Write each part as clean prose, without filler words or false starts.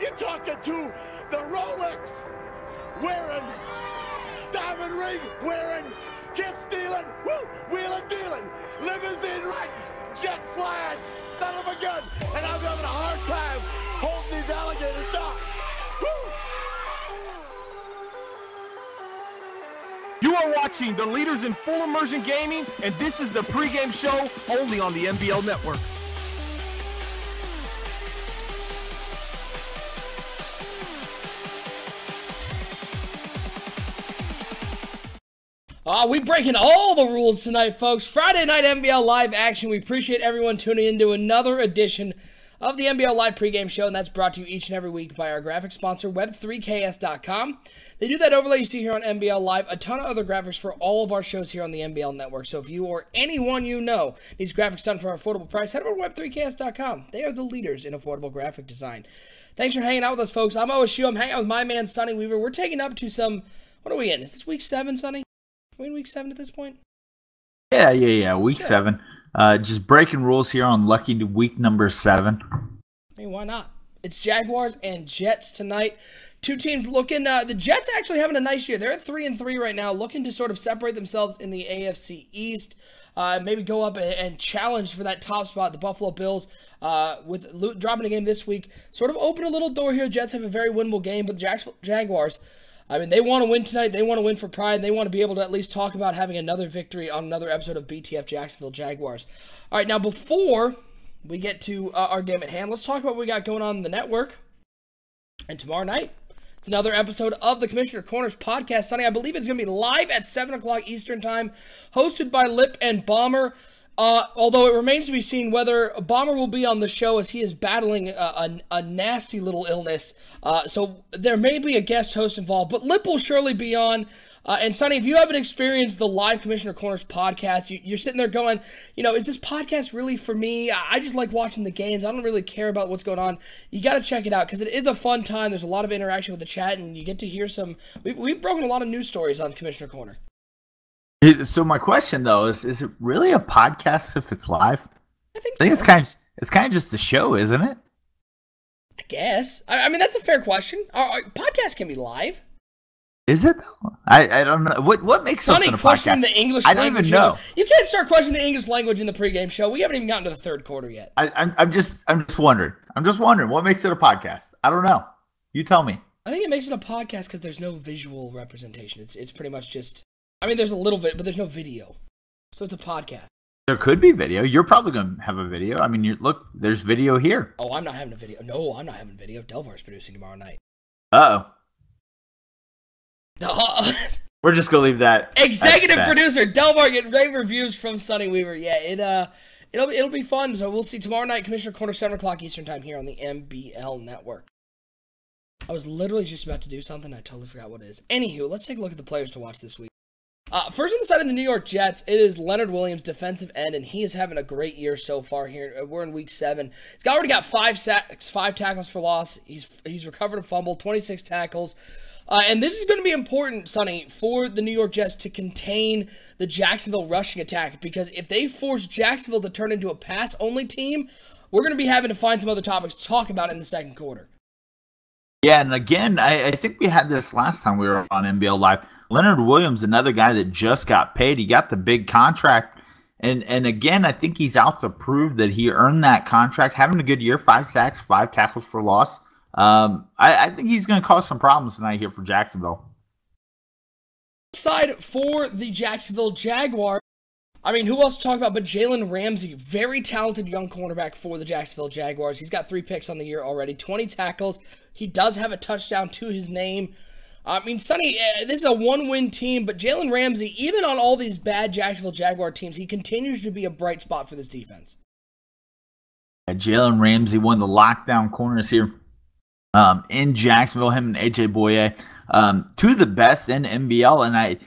You're talking to the Rolex wearing, diamond ring wearing, kiss stealing, woo, wheeling dealing, limousine riding, jet flying, son of a gun, and I'm having a hard time holding these alligators down. Woo! You are watching the leaders in full immersion gaming, and this is the pregame show only on the NBL Network. We breaking all the rules tonight, folks. Friday night NBL Live action. We appreciate everyone tuning into another edition of the NBL Live pregame show, and that's brought to you each and every week by our graphic sponsor, Web3KS.com. They do that overlay you see here on NBL Live, a ton of other graphics for all of our shows here on the NBL Network. So if you or anyone you know needs graphics done for an affordable price, head over to Web3KS.com. They are the leaders in affordable graphic design. Thanks for hanging out with us, folks. I'm OSU. I'm hanging out with my man, Sonny Weaver. We're taking up to some, what are we in? Is this week 7, Sonny? Are we in week 7 at this point? Yeah. Week 7. Just breaking rules here on lucky to week number 7. I mean, why not? It's Jaguars and Jets tonight. Two teams looking, the Jets actually having a nice year. They're at 3-3 right now, looking to sort of separate themselves in the AFC East. Maybe go up and challenge for that top spot. The Buffalo Bills, with dropping a game this week, sort of open a little door here. Jets have a very winnable game, but the Jacksonville Jaguars, I mean, they want to win tonight. They want to win for pride. They want to be able to at least talk about having another victory on another episode of BTF Jacksonville Jaguars. All right, now before we get to our game at hand, let's talk about what we got going on in the network. And tomorrow night, it's another episode of the Commissioner Corners podcast. Sonny, I believe it's going to be live at 7 o'clock Eastern Time, hosted by Lip and Bomber. Although it remains to be seen whether Bomber will be on the show as he is battling a nasty little illness. So there may be a guest host involved, but Lip will surely be on. And Sonny, if you haven't experienced the live Commissioner Corners podcast, you're sitting there going, you know, is this podcast really for me? I just like watching the games. I don't really care about what's going on. You got to check it out because it is a fun time. There's a lot of interaction with the chat, and you get to hear some. We've broken a lot of news stories on Commissioner Corner. So my question though is it really a podcast if it's live? I think so. It's kind of just the show, isn't it? I guess. I mean, that's a fair question. Our podcast can be live. Is it though? I don't know. What makes something a podcast? Questioning the English language. I don't even know. You can't start questioning the English language in the pregame show. We haven't even gotten to the third quarter yet. I'm just wondering. I'm just wondering what makes it a podcast. I don't know. You tell me. I think it makes it a podcast because there's no visual representation. It's pretty much just. I mean, there's a little bit, but there's no video. So it's a podcast. There could be video. You're probably going to have a video. I mean, look, there's video here. Oh, I'm not having a video. No, I'm not having a video. Delvar's producing tomorrow night. Uh-oh. We're just going to leave that. Executive producer, Delvar getting rave reviews from Sonny Weaver. Yeah, it'll be fun. So we'll see tomorrow night, Commissioner Corner, 7 o'clock Eastern Time here on the NBL Network. I was literally just about to do something. I totally forgot what it is. Anywho, let's take a look at the players to watch this week. First on the side of the New York Jets, it is Leonard Williams, defensive end, and he is having a great year so far here. We're in week 7. He's already got 5 sacks, 5 tackles for loss. He's recovered a fumble, 26 tackles. And this is going to be important, Sonny, for the New York Jets to contain the Jacksonville rushing attack, because if they force Jacksonville to turn into a pass-only team, we're going to be having to find some other topics to talk about in the second quarter. Yeah, and again, I think we had this last time we were on NBL Live. Leonard Williams, another guy that just got paid. He got the big contract. And again, I think he's out to prove that he earned that contract. Having a good year, 5 sacks, 5 tackles for loss. I think he's going to cause some problems tonight here for Jacksonville. Side for the Jacksonville Jaguars. I mean, who else to talk about but Jalen Ramsey, very talented young cornerback for the Jacksonville Jaguars. He's got 3 picks on the year already, 20 tackles. He does have a touchdown to his name. I mean, Sonny, this is a one-win team, but Jalen Ramsey, even on all these bad Jacksonville Jaguar teams, he continues to be a bright spot for this defense. Jalen Ramsey, one of the lockdown corners here in Jacksonville, him and A.J. Boye, 2 of the best in NBL, and I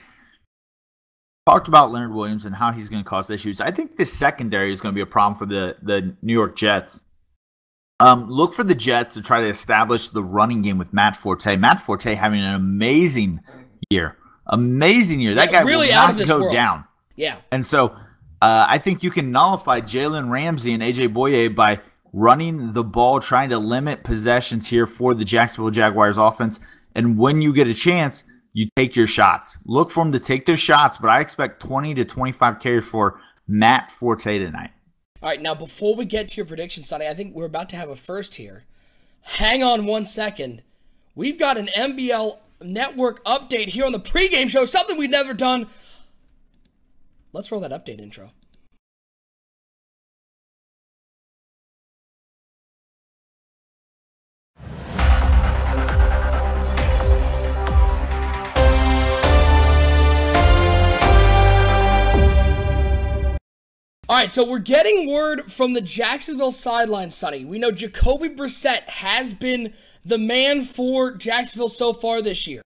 talked about Leonard Williams and how he's going to cause issues. I think this secondary is going to be a problem for the New York Jets. Look for the Jets to try to establish the running game with Matt Forte. Matt Forte having an amazing year. Amazing year. That guy really will not go down. Yeah. And so I think you can nullify Jalen Ramsey and A.J. Boye by running the ball, trying to limit possessions here for the Jacksonville Jaguars offense. And when you get a chance, you take your shots. Look for them to take their shots, but I expect 20 to 25 carries for Matt Forte tonight. All right, now before we get to your prediction, Sonny, I think we're about to have a first here. Hang on 1 second. We've got an NBL Network update here on the pregame show, something we've never done. Let's roll that update intro. All right, so we're getting word from the Jacksonville sideline, Sonny. We know Jacoby Brissett has been the man for Jacksonville so far this year.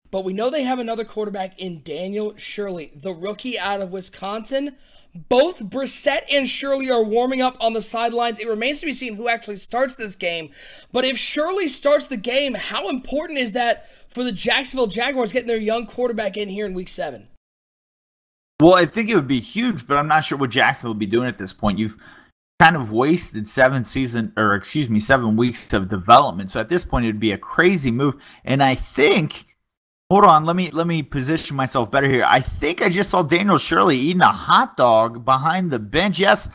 But we know they have another quarterback in Daniel Shirley, the rookie out of Wisconsin. Both Brissett and Shirley are warming up on the sidelines. It remains to be seen who actually starts this game. But if Shirley starts the game, how important is that for the Jacksonville Jaguars getting their young quarterback in here in Week 7? Well, I think it would be huge, but I'm not sure what Jacksonville will be doing at this point. You've kind of wasted 7 weeks of development. So at this point, it would be a crazy move. And I think, hold on, let me position myself better here. I think I just saw Daniel Shirley eating a hot dog behind the bench. Yes,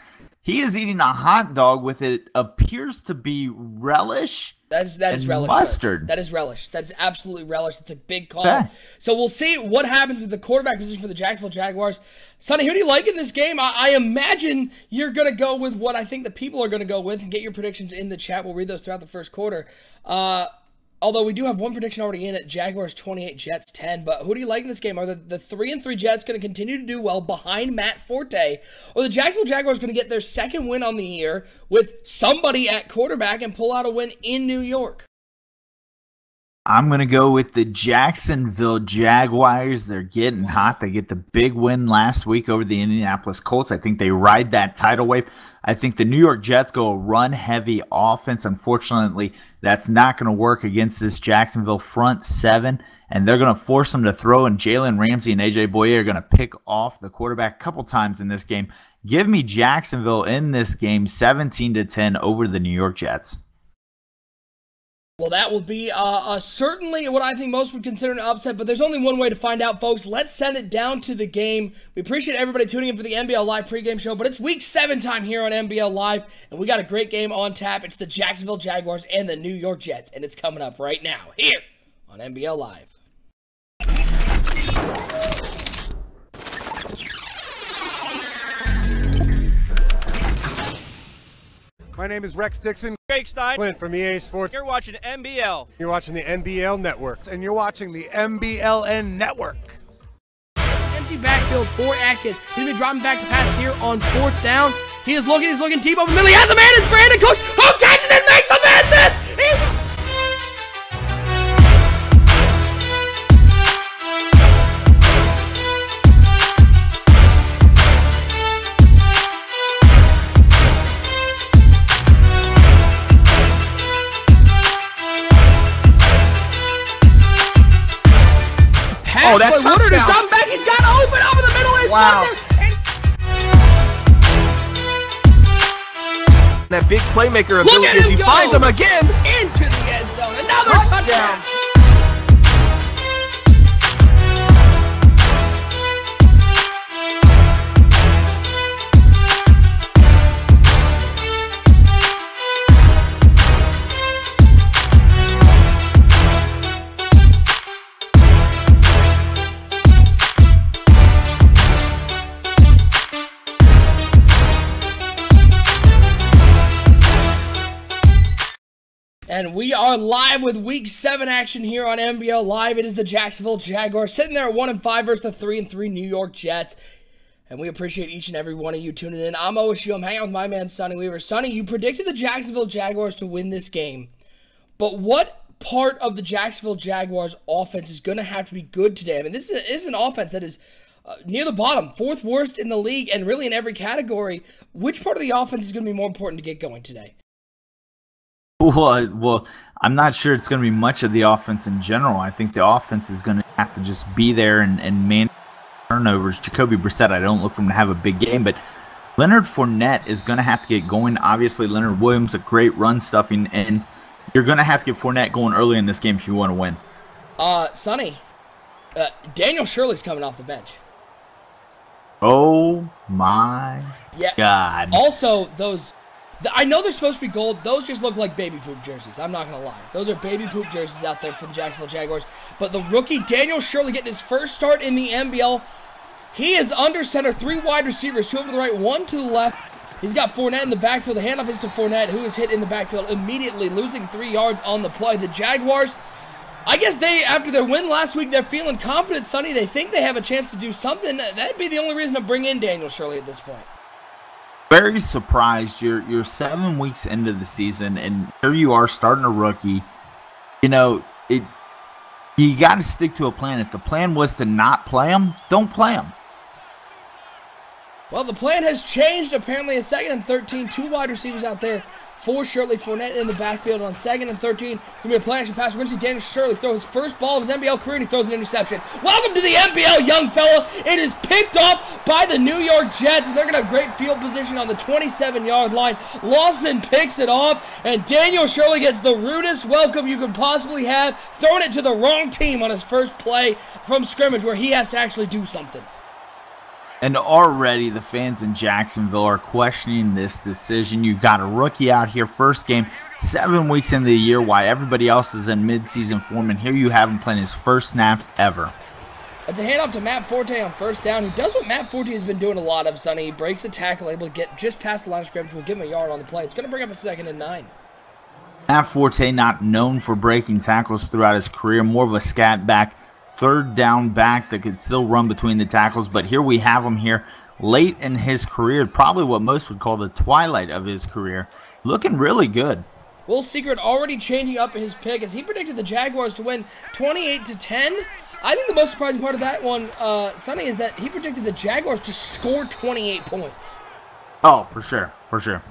he is eating a hot dog with it appears to be relish. That is relish. Mustard. Sir. That is relish. That is absolutely relish. It's a big call. Okay. So we'll see what happens with the quarterback position for the Jacksonville Jaguars. Sonny, who do you like in this game? I imagine you're going to go with what I think the people are going to go with and get your predictions in the chat. We'll read those throughout the first quarter. Although we do have one prediction already in it, Jaguars 28, Jets 10. But who do you like in this game? Are the 3-3 Jets going to continue to do well behind Matt Forte? Or the Jacksonville Jaguars going to get their second win on the year with somebody at quarterback and pull out a win in New York? I'm going to go with the Jacksonville Jaguars. They're getting hot. They get the big win last week over the Indianapolis Colts. I think they ride that tidal wave. I think the New York Jets go a run-heavy offense. Unfortunately, that's not going to work against this Jacksonville front seven, and they're going to force them to throw, and Jalen Ramsey and A.J. Boye are going to pick off the quarterback a couple times in this game. Give me Jacksonville in this game 17-10 over the New York Jets. Well, that will be certainly what I think most would consider an upset, but there's only one way to find out, folks. Let's send it down to the game. We appreciate everybody tuning in for the NBL Live pregame show, but it's Week 7 time here on NBL Live, and we got a great game on tap. It's the Jacksonville Jaguars and the New York Jets, and it's coming up right now here on NBL Live. My name is Rex Dixon. Jake Stein. Clint from EA Sports. You're watching NBL. You're watching the NBL Network. And you're watching the MBLN Network. Empty backfield for Atkins. He's going to be dropping back to pass here on 4th down. He's looking deep over the middle. He has a man. It's Brandon Cooks. Who catches it? Makes a man miss. Oh, that's Woodard is coming back. He's got open over the middle. Wow. That big playmaker ability as he finds him again. Into the end zone. Another touchdown. And we are live with Week 7 action here on NBL Live. It is the Jacksonville Jaguars sitting there at 1-5 versus the 3-3 New York Jets. And we appreciate each and every one of you tuning in. I'm OSU. I'm hanging out with my man, Sonny Weaver. Sonny, you predicted the Jacksonville Jaguars to win this game. But what part of the Jacksonville Jaguars offense is going to have to be good today? I mean, this is an offense that is near the bottom, 4th worst in the league, and really in every category. Which part of the offense is going to be more important to get going today? Well, I'm not sure it's going to be much of the offense in general. I think the offense is going to have to just be there and man turnovers. Jacoby Brissett, I don't look for him to have a big game, but Leonard Fournette is going to have to get going. Obviously, Leonard Williams, a great run stuffing, and you're going to have to get Fournette going early in this game if you want to win. Sonny, Daniel Shirley's coming off the bench. Oh, my God. Also, I know they're supposed to be gold. Those just look like baby poop jerseys. I'm not going to lie. Those are baby poop jerseys out there for the Jacksonville Jaguars. But the rookie, Daniel Shirley, getting his first start in the NBL. He is under center, 3 wide receivers, 2 over to the right, 1 to the left. He's got Fournette in the backfield. The handoff is to Fournette, who is hit in the backfield immediately, losing 3 yards on the play. The Jaguars, I guess after their win last week, they're feeling confident, Sonny. They think they have a chance to do something. That'd be the only reason to bring in Daniel Shirley at this point. Very surprised. You're 7 weeks into the season, and here you are starting a rookie. You know, you got to stick to a plan. If the plan was to not play him, don't play him. Well, the plan has changed. Apparently, a 2nd and 13, 2 wide receivers out there for Shirley. Fournette in the backfield on 2nd and 13. It's going to be a play action pass. We're going to see Daniel Shirley throw his first ball of his NBL career, and he throws an interception. Welcome to the NBL, young fella. It is picked off by the New York Jets, and they're going to have great field position on the 27-yard line. Lawson picks it off, and Daniel Shirley gets the rudest welcome you could possibly have, throwing it to the wrong team on his first play from scrimmage where he has to actually do something. And already the fans in Jacksonville are questioning this decision. You've got a rookie out here, first game, 7 weeks into the year, while everybody else is in midseason form, and here you have him playing his first snaps ever. It's a handoff to Matt Forte on first down. He does what Matt Forte has been doing a lot of, Sonny. He breaks a tackle, able to get just past the line of scrimmage. We'll give him a yard on the play. It's going to bring up a 2nd and 9. Matt Forte, not known for breaking tackles throughout his career, more of a scat back, 3rd down back that could still run between the tackles, but here we have him here late in his career, probably what most would call the twilight of his career, looking really good. Will Secret already changing up his pick as he predicted the Jaguars to win 28-10. I think the most surprising part of that one, Sonny, is that he predicted the Jaguars to score 28 points. Oh, for sure, for sure.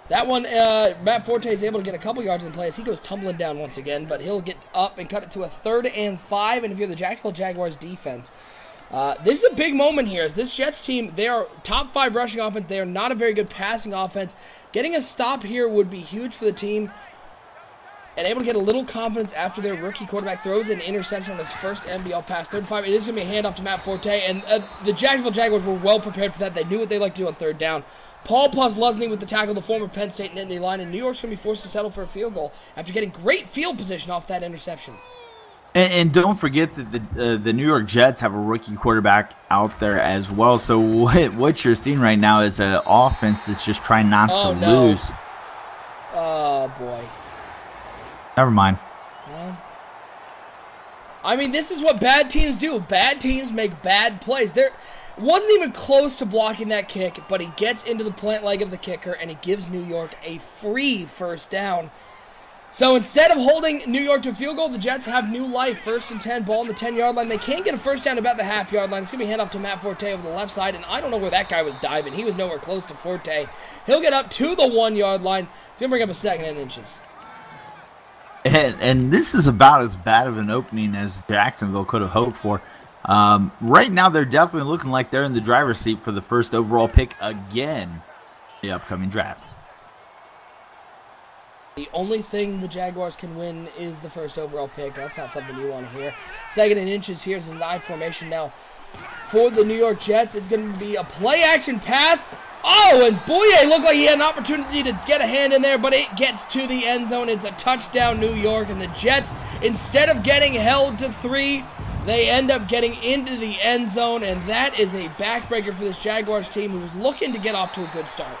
That one, Matt Forte is able to get a couple yards in play as he goes tumbling down once again, but he'll get up and cut it to a 3rd and 5. And if you're the Jacksonville Jaguars defense, this is a big moment here. As this Jets team, they are top 5 rushing offense. They are not a very good passing offense. Getting a stop here would be huge for the team. And able to get a little confidence after their rookie quarterback throws an interception on his first NBL pass. 3rd and 5. It is going to be a handoff to Matt Forte. And the Jacksonville Jaguars were well prepared for that. They knew what they like to do on 3rd down. Paul Posluszny with the tackle, the former Penn State Nittany line, and New York's going to be forced to settle for a field goal after getting great field position off that interception. And don't forget that the New York Jets have a rookie quarterback out there as well. So what you're seeing right now is an offense that's just trying not to lose. Oh, boy. Never mind. Well, I mean, this is what bad teams do. Bad teams make bad plays. There wasn't even close to blocking that kick, but he gets into the plant leg of the kicker, and he gives New York a free first down. So instead of holding New York to a field goal, the Jets have new life. 1st and 10, ball on the 10-yard line. They can't get a first down about the half-yard line. It's going to be hand off to Matt Forte over the left side, and I don't know where that guy was diving. He was nowhere close to Forte. He'll get up to the 1-yard line. It's going to bring up a 2nd and inches. And this is about as bad of an opening as Jacksonville could have hoped for. Right now, they're definitely looking like they're in the driver's seat for the first overall pick again in the upcoming draft. The only thing the Jaguars can win is the first overall pick. That's not something you want to hear. 2nd and inches. Here's a 9 formation now for the New York Jets. It's going to be a play-action pass. Oh, and Boye looked like he had an opportunity to get a hand in there, but it gets to the end zone. It's a touchdown, New York, and the Jets, instead of getting held to 3, they end up getting into the end zone, and that is a backbreaker for this Jaguars team who was looking to get off to a good start.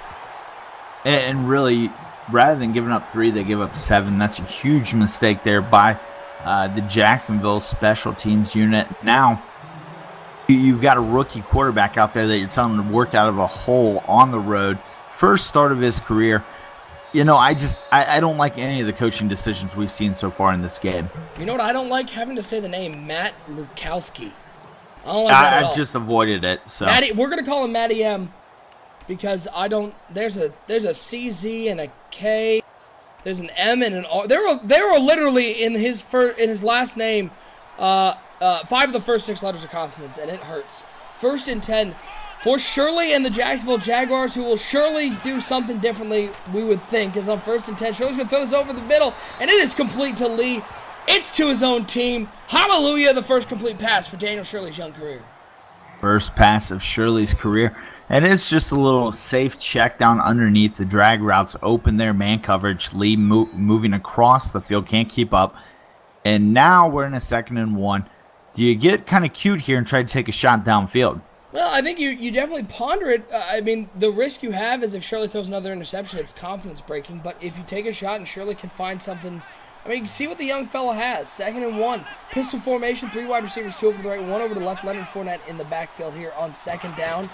And really, rather than giving up 3, they give up 7. That's a huge mistake there by the Jacksonville special teams unit. Now, you've got a rookie quarterback out there that you're telling him to work out of a hole on the road. First start of his career. You know, I don't like any of the coaching decisions we've seen so far in this game. You know what I don't like? Having to say the name Matt Murkowski. I don't like that at all. I've just avoided it. So Matty, we're going to call him Matty M because I don't. There's a CZ and a K. There's an M and an R. There were literally in his last name 5 of the first 6 letters are consonants, and it hurts. 1st and 10 for Shirley and the Jacksonville Jaguars, who will surely do something differently, we would think, is on 1st and 10. Shirley's going to throw this over the middle, and it is complete to Lee. It's to his own team. Hallelujah, the first complete pass for Daniel Shirley's young career. First pass of Shirley's career. And it's just a little safe check down underneath. The drag routes open there, man coverage. Lee moving across the field, can't keep up. And now we're in a 2nd and 1. Do you get kind of cute here and try to take a shot downfield? Well, I think you definitely ponder it. I mean, the risk you have is if Shirley throws another interception, it's confidence breaking. But if you take a shot and Shirley can find something, I mean, see what the young fella has. 2nd and 1. Pistol formation, 3 wide receivers, 2 over to the right, 1 over to the left. Leonard Fournette in the backfield here on 2nd down.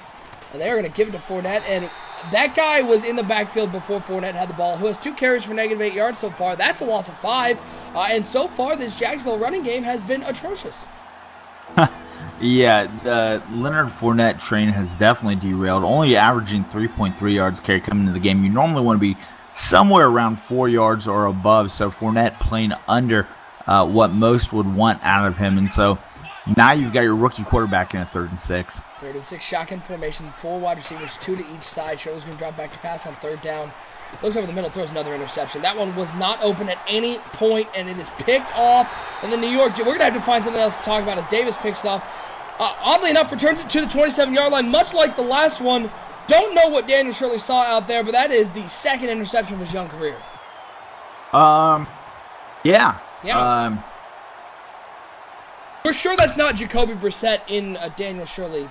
And they're going to give it to Fournette. And that guy was in the backfield before Fournette had the ball, who has 2 carries for -8 yards so far. That's a loss of 5. And so far, this Jacksonville running game has been atrocious. Yeah, the Leonard Fournette train has definitely derailed. Only averaging 3.3 yards carry coming into the game. You normally want to be somewhere around 4 yards or above. So Fournette playing under what most would want out of him. And so now you've got your rookie quarterback in a 3rd and 6. 3rd and 6, shotgun formation, 4 wide receivers, 2 to each side. Shirley's going to drop back to pass on 3rd down. Looks over the middle, throws another interception. That one was not open at any point, and it is picked off. And the New York, we're going to have to find something else to talk about as Davis picks it off. Oddly enough, returns it to the 27-yard line, much like the last one. Don't know what Daniel Shirley saw out there, but that is the 2nd interception of his young career. Yeah. For sure that's not Jacoby Brissett in Daniel Shirley.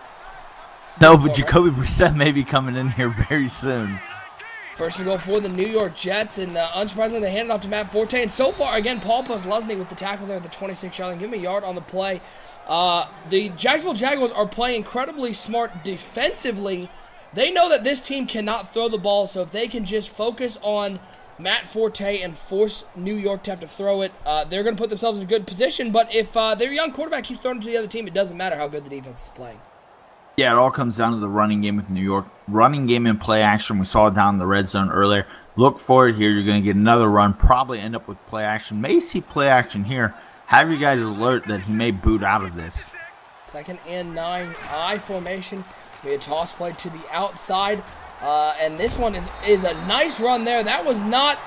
No, but Jacoby Brissett may be coming in here very soon. 1st and goal for the New York Jets, and unsurprisingly, they hand it off to Matt Forte. And so far, again, Paul Posluszny with the tackle there at the 26-yard line. Give him a yard on the play. The Jacksonville Jaguars are playing incredibly smart defensively. They know that this team cannot throw the ball, so if they can just focus on Matt Forte and force New York to have to throw it, they're going to put themselves in a good position. But if their young quarterback keeps throwing it to the other team, it doesn't matter how good the defense is playing. Yeah, it all comes down to the running game with New York. Running game and play action. We saw it down in the red zone earlier. Look for it here. You're going to get another run. Probably end up with play action. May see play action here. Have you guys alert that he may boot out of this. 2nd and 9, I formation. Be a toss play to the outside. And this one is a nice run there. That was not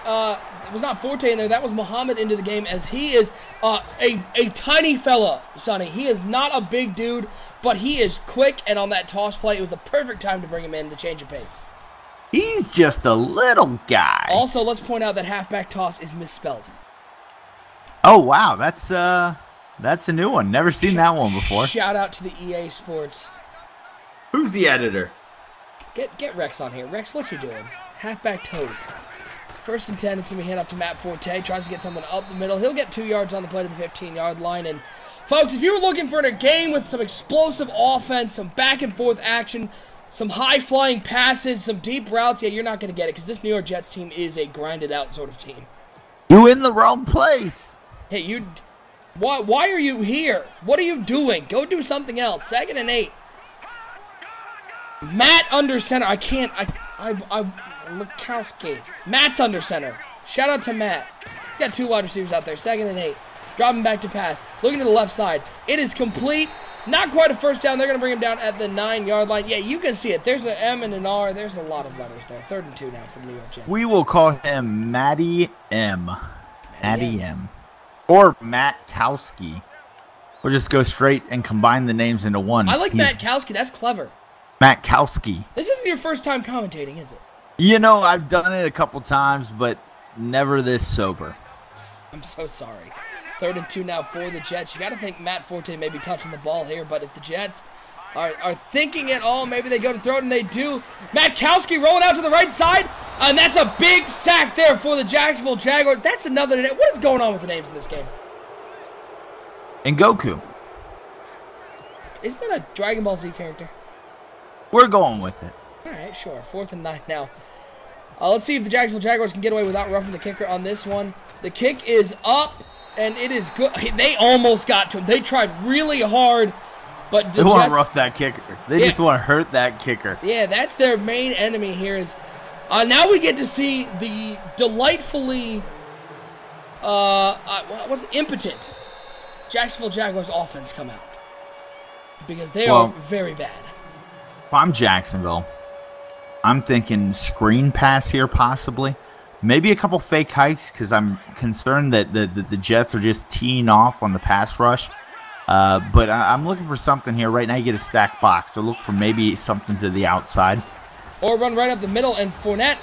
Forte in there. That was Muhammad into the game, as he is a tiny fella, Sonny. He is not a big dude, but he is quick, and on that toss play, it was the perfect time to bring him in to change of pace. He's just a little guy. Also, let's point out that halfback toss is misspelled. Oh, wow. That's a new one. Never seen that one before. Shout out to the EA Sports. Who's the editor? Get Rex on here. Rex, what you doing? Halfback toes. 1st and 10, it's going to be handed off to Matt Forte. Tries to get something up the middle. He'll get 2 yards on the play to the 15-yard line. And, folks, if you were looking for a game with some explosive offense, some back-and-forth action, some high-flying passes, some deep routes, yeah, you're not going to get it because this New York Jets team is a grinded-out sort of team. You in the wrong place. Hey, why are you here? What are you doing? Go do something else. 2nd and 8. Matt under center. Murkowski. Matt's under center. Shout out to Matt. He's got 2 wide receivers out there. 2nd and 8. Dropping back to pass. Looking to the left side. It is complete. Not quite a 1st down. They're going to bring him down at the 9-yard line. Yeah, you can see it. There's an M and an R. There's a lot of letters there. 3rd and 2 now for the New York Jets. We will call him Matty M. Matty M. Or Matt Kowski. We'll just go straight and combine the names into one. I like Matt Kowski. That's clever. Matt Kowski. This isn't your first time commentating, is it? You know, I've done it a couple times, but never this sober. I'm so sorry. 3rd and 2 now for the Jets. You got to think Matt Forte may be touching the ball here, but if the Jets are thinking at all, maybe they go to throw it, and they do. Matt Kowski rolling out to the right side, and that's a big sack there for the Jacksonville Jaguars. That's another name. What is going on with the names in this game? And Goku. Isn't that a Dragon Ball Z character? We're going with it. All right, sure. 4th and 9 now. Let's see if the Jacksonville Jaguars can get away without roughing the kicker on this one. The kick is up, and it is good. They almost got to him. They tried really hard, but they want to rough that kicker. They just want to hurt that kicker. Yeah, that's their main enemy here. Is now we get to see the delightfully impotent Jacksonville Jaguars offense come out, because they are very bad. if I'm Jacksonville, I'm thinking screen pass here possibly. Maybe a couple fake hikes because I'm concerned that the Jets are just teeing off on the pass rush. But I'm looking for something here. Right now you get a stacked box, so look for maybe something to the outside. Or run right up the middle, and Fournette,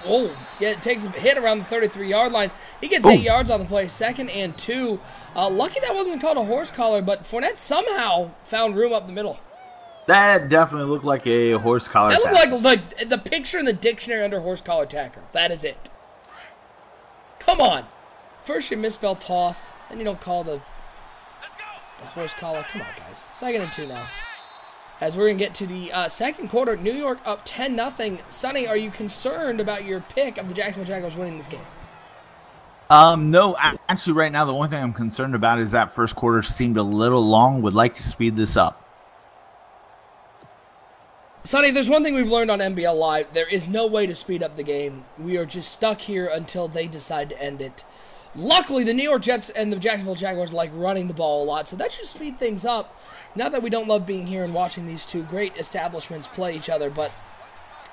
takes a hit around the 33-yard line. He gets 8 yards on the play, 2nd and 2. Lucky that wasn't called a horse collar, but Fournette somehow found room up the middle. That definitely looked like a horse collar tackle. That looked like the picture in the dictionary under horse collar tackle. That is it. Come on. First you misspell toss, then you don't call the horse collar. Come on, guys. 2nd and 2 now. As we're going to get to the second quarter, New York up 10-0. Sonny, are you concerned about your pick of the Jacksonville Jaguars winning this game? No, actually right now the only thing I'm concerned about is that first quarter seemed a little long. Would like to speed this up. Sonny, there's one thing we've learned on NBL Live. There is no way to speed up the game. We are just stuck here until they decide to end it. Luckily, the New York Jets and the Jacksonville Jaguars like running the ball a lot, so that should speed things up. Not that we don't love being here and watching these two great establishments play each other, but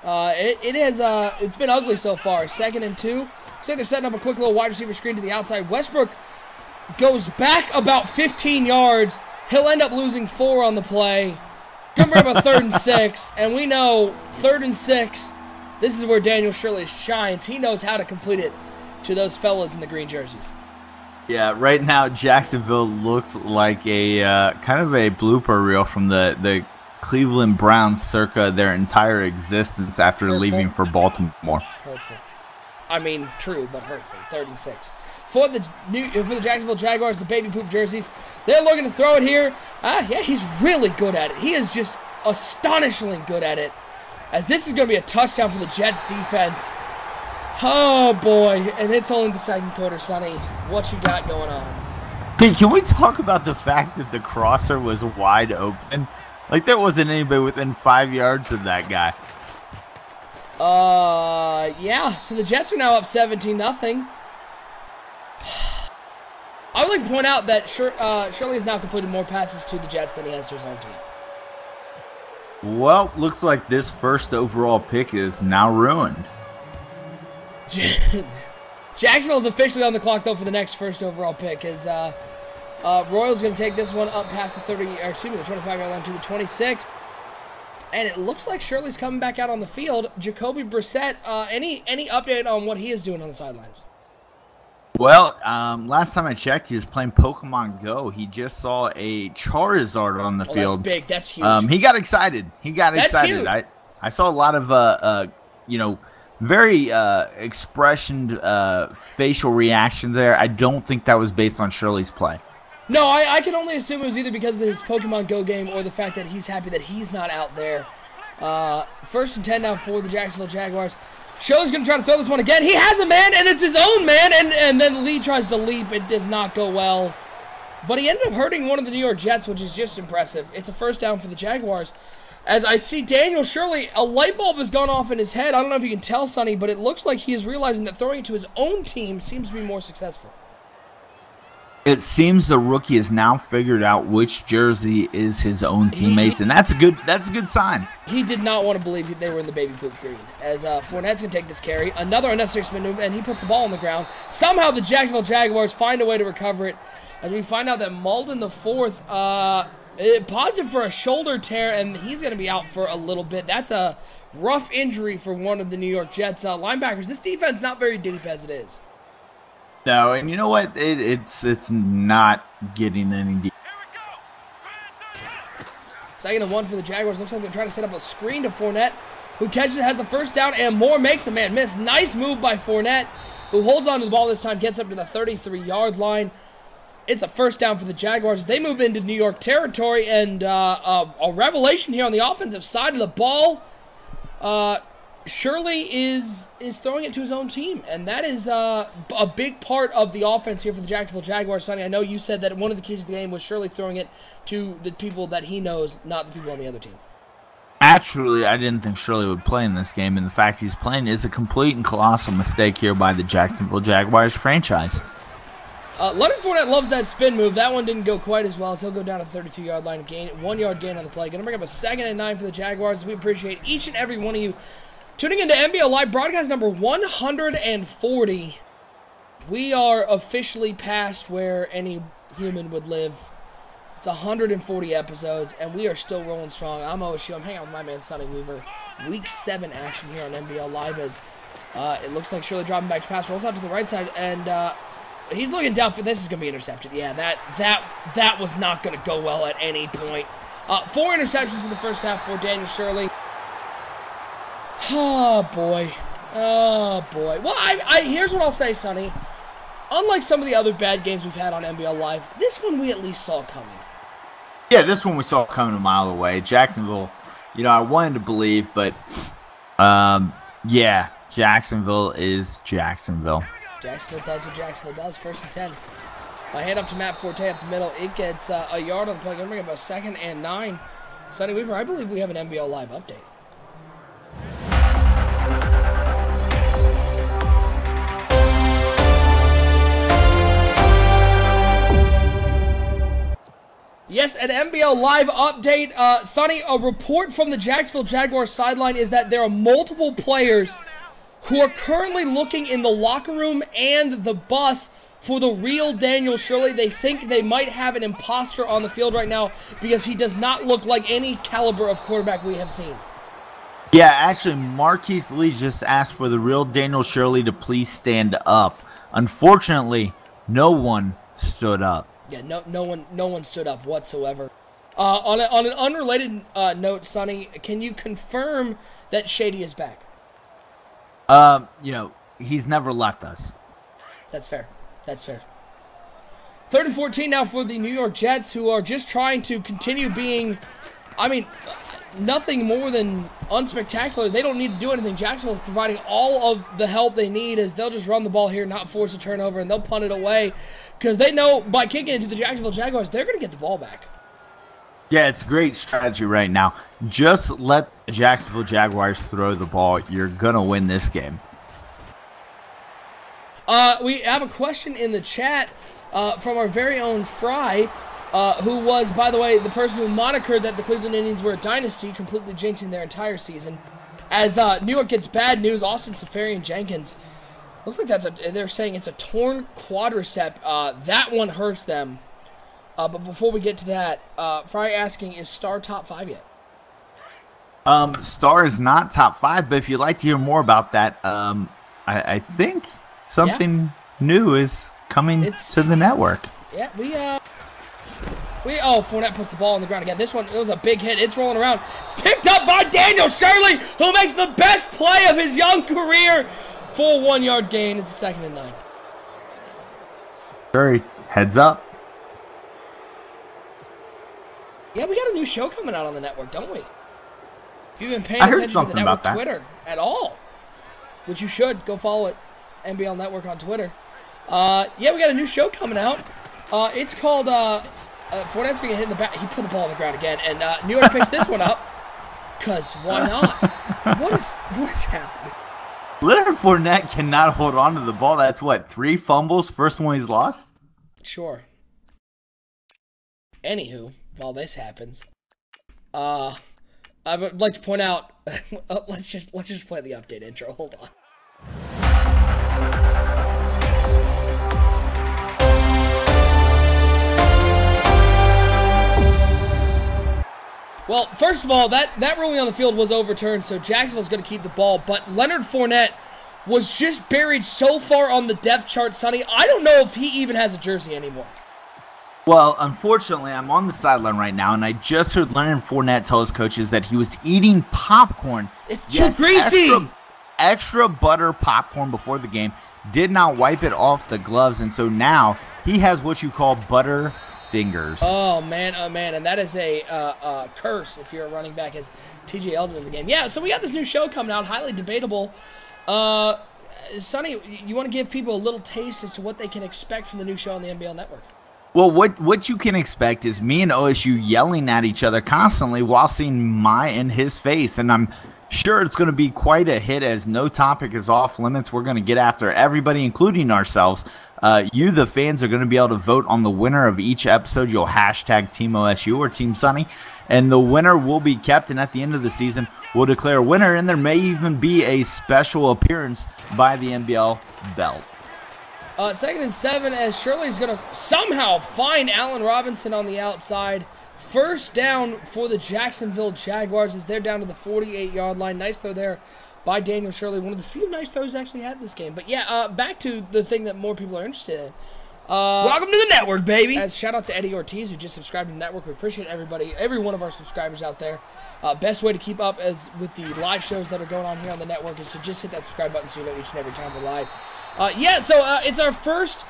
it's been ugly so far. 2nd and 2. Looks like they're setting up a quick little wide receiver screen to the outside. Westbrook goes back about 15 yards. He'll end up losing 4 on the play. Gonna bring up a 3rd and 6, and we know 3rd and 6, this is where Daniel Shirley shines. He knows how to complete it to those fellas in the green jerseys. Yeah, right now Jacksonville looks like a kind of a blooper reel from the Cleveland Browns circa their entire existence after Hurtful. Leaving for Baltimore. Hurtful. I mean, true, but hurtful. 3rd and 6. For the Jacksonville Jaguars, the baby poop jerseys, they're looking to throw it here. Yeah, he's really good at it. He is just astonishingly good at it. As this is going to be a touchdown for the Jets defense. Oh, boy. And it's only the second quarter, Sonny. What you got going on? Hey, can we talk about the fact that the crosser was wide open? Like, there wasn't anybody within 5 yards of that guy. Yeah. So the Jets are now up 17-0. I would like to point out that Shirley has now completed more passes to the Jets than he has to his own team. Well, looks like this first overall pick is now ruined. Jacksonville is officially on the clock, though, for the next first overall pick. As Royals going to take this one up past the 25-yard line to the 26. And it looks like Shirley's coming back out on the field. Jacoby Brissett, any update on what he is doing on the sidelines? Well, last time I checked, he was playing Pokemon Go. He just saw a Charizard on the field. That's big. That's huge. He got excited. That's excited. Huge. I saw a lot of, very expression, facial reaction there. I don't think that was based on Shirley's play. No, I can only assume it was either because of his Pokemon Go game or the fact that he's happy that he's not out there. 1st and 10 now for the Jacksonville Jaguars. Shirley's going to try to throw this one again. He has a man, and it's his own man, and then Lee tries to leap. It does not go well. But he ended up hurting one of the New York Jets, which is just impressive. It's a 1st down for the Jaguars. As I see Daniel Shirley, a light bulb has gone off in his head. I don't know if you can tell, Sonny, but it looks like he is realizing that throwing it to his own team seems to be more successful. It seems the rookie has now figured out which jersey is his own teammates, and that's a good sign. He did not want to believe they were in the baby poop green. As Fournette's going to take this carry, another unnecessary spin move, and he puts the ball on the ground. Somehow the Jacksonville Jaguars find a way to recover it. As we find out that Malden the fourth, positive for a shoulder tear, and he's going to be out for a little bit. That's a rough injury for one of the New York Jets linebackers. This defense not very deep as it is. No, and you know what? It's not getting any deep. 2nd and 1 for the Jaguars. Looks like they're trying to set up a screen to Fournette, who catches it, has the 1st down, and more makes a man miss. Nice move by Fournette, who holds on to the ball this time, gets up to the 33-yard line. It's a 1st down for the Jaguars. They move into New York territory, and a revelation here on the offensive side of the ball. Shirley is throwing it to his own team, and that is a big part of the offense here for the Jacksonville Jaguars. Sonny, I know you said that one of the keys of the game was Shirley throwing it to the people that he knows, not the people on the other team. Actually, I didn't think Shirley would play in this game, and the fact he's playing is a complete and colossal mistake here by the Jacksonville Jaguars franchise. Leonard Fournette loves that spin move. That one didn't go quite as well, so he'll go down to the 32-yard line, 1-yard gain on the play. Going to bring up a 2nd and 9 for the Jaguars. We appreciate each and every one of you tuning into NBL Live broadcast number 140. We are officially past where any human would live. It's 140 episodes, and we are still rolling strong. I'm OSU. I'm hanging out with my man, Sonny Weaver. Week 7 action here on NBL Live as it looks like Shirley dropping back to pass. Rolls out to the right side, and he's looking down for this is going to be intercepted. Yeah, that was not going to go well at any point. 4 interceptions in the first half for Daniel Shirley. Oh, boy. Oh, boy. Well, here's what I'll say, Sonny. Unlike some of the other bad games we've had on NBL Live, this one we at least saw coming. Yeah, this one we saw coming a mile away. Jacksonville, I wanted to believe, but, yeah, Jacksonville is Jacksonville. Jacksonville does what Jacksonville does. 1st and 10. Hand up to Matt Forte up the middle. It gets a yard on the play. Going to bring up a 2nd and 9. Sonny Weaver, I believe we have an NBL Live update. Yes, an NBL Live update. Sonny, a report from the Jacksonville Jaguars sideline is that there are multiple players who are currently looking in the locker room and the bus for the real Daniel Shirley. They think they might have an imposter on the field right now because he does not look like any caliber of quarterback we have seen. Yeah, actually, Marquise Lee just asked for the real Daniel Shirley to please stand up. Unfortunately, no one stood up. Yeah, no one stood up whatsoever. On an unrelated note, Sonny, can you confirm that Shady is back? He's never left us. That's fair. That's fair. 3rd and 14 now for the New York Jets, who are just trying to continue being, nothing more than unspectacular. They don't need to do anything. Jacksonville is providing all of the help they need as they'll just run the ball here, not force a turnover, and they'll punt it away because they know by kicking it to the Jacksonville Jaguars, they're going to get the ball back. Yeah, it's great strategy right now. Just let the Jacksonville Jaguars throw the ball. You're going to win this game. We have a question in the chat from our very own Fry, who was, by the way, the person who monikered that the Cleveland Indians were a dynasty, completely jinxing their entire season. As New York gets bad news, Austin Safarian-Jenkins, looks like they're saying it's a torn quadricep. That one hurts them. But before we get to that, Fry asking, is Star top 5 yet? Star is not top 5, but if you'd like to hear more about that, I think something new is coming to the network. Yeah, Fournette puts the ball on the ground again. This one, it was a big hit. It's rolling around. It's picked up by Daniel Shirley, who makes the best play of his young career for a 1-yard gain. It's 2nd and 9. Shirley, heads up. Yeah, we got a new show coming out on the network, don't we? If you've been paying attention to the network Twitter at all, which you should, go follow it, NBL Network on Twitter. Yeah, we got a new show coming out. It's called Fournette's going to get hit in the back. He put the ball on the ground again, and New York picks this one up because why not? What is happening? Leonard Fournette cannot hold on to the ball. That's what, 3 fumbles, first one he's lost? Sure. Anywho, while this happens, I would like to point out. let's just play the update intro. Hold on. Well, first of all, that ruling on the field was overturned, so Jacksonville's going to keep the ball. But Leonard Fournette was just buried so far on the depth chart, Sonny. I don't know if he even has a jersey anymore. Well, unfortunately, I'm on the sideline right now, and I just heard Leonard Fournette tell his coaches that he was eating popcorn. It's too greasy. Extra butter popcorn before the game. Did not wipe it off the gloves, and so now he has what you call butter fingers. Oh man, and that is a curse if you're a running back as TJ Eldon in the game. Yeah, so we got this new show coming out, highly debatable. Sonny, you want to give people a little taste as to what they can expect from the new show on the NBL Network? Well, what you can expect is me and OSU yelling at each other constantly while seeing my and his face, and I'm Sure, it's going to be quite a hit as no topic is off limits. We're going to get after everybody, including ourselves. You, the fans, are going to be able to vote on the winner of each episode. You'll hashtag Team OSU or Team Sunny, and the winner will be kept. And at the end of the season, we'll declare a winner, and there may even be a special appearance by the NBL belt. 2nd and 7 as Shirley's going to somehow find Allen Robinson on the outside. First down for the Jacksonville Jaguars as they're down to the 48-yard line. Nice throw there by Daniel Shirley. One of the few nice throws actually had this game. But yeah, back to the thing that more people are interested in. Welcome to the network, baby. As shout out to Eddie Ortiz who just subscribed to the network. We appreciate everybody, every one of our subscribers out there. Best way to keep up as with the live shows that are going on here on the network is to just hit that subscribe button so you know each and every time we're live. It's our first,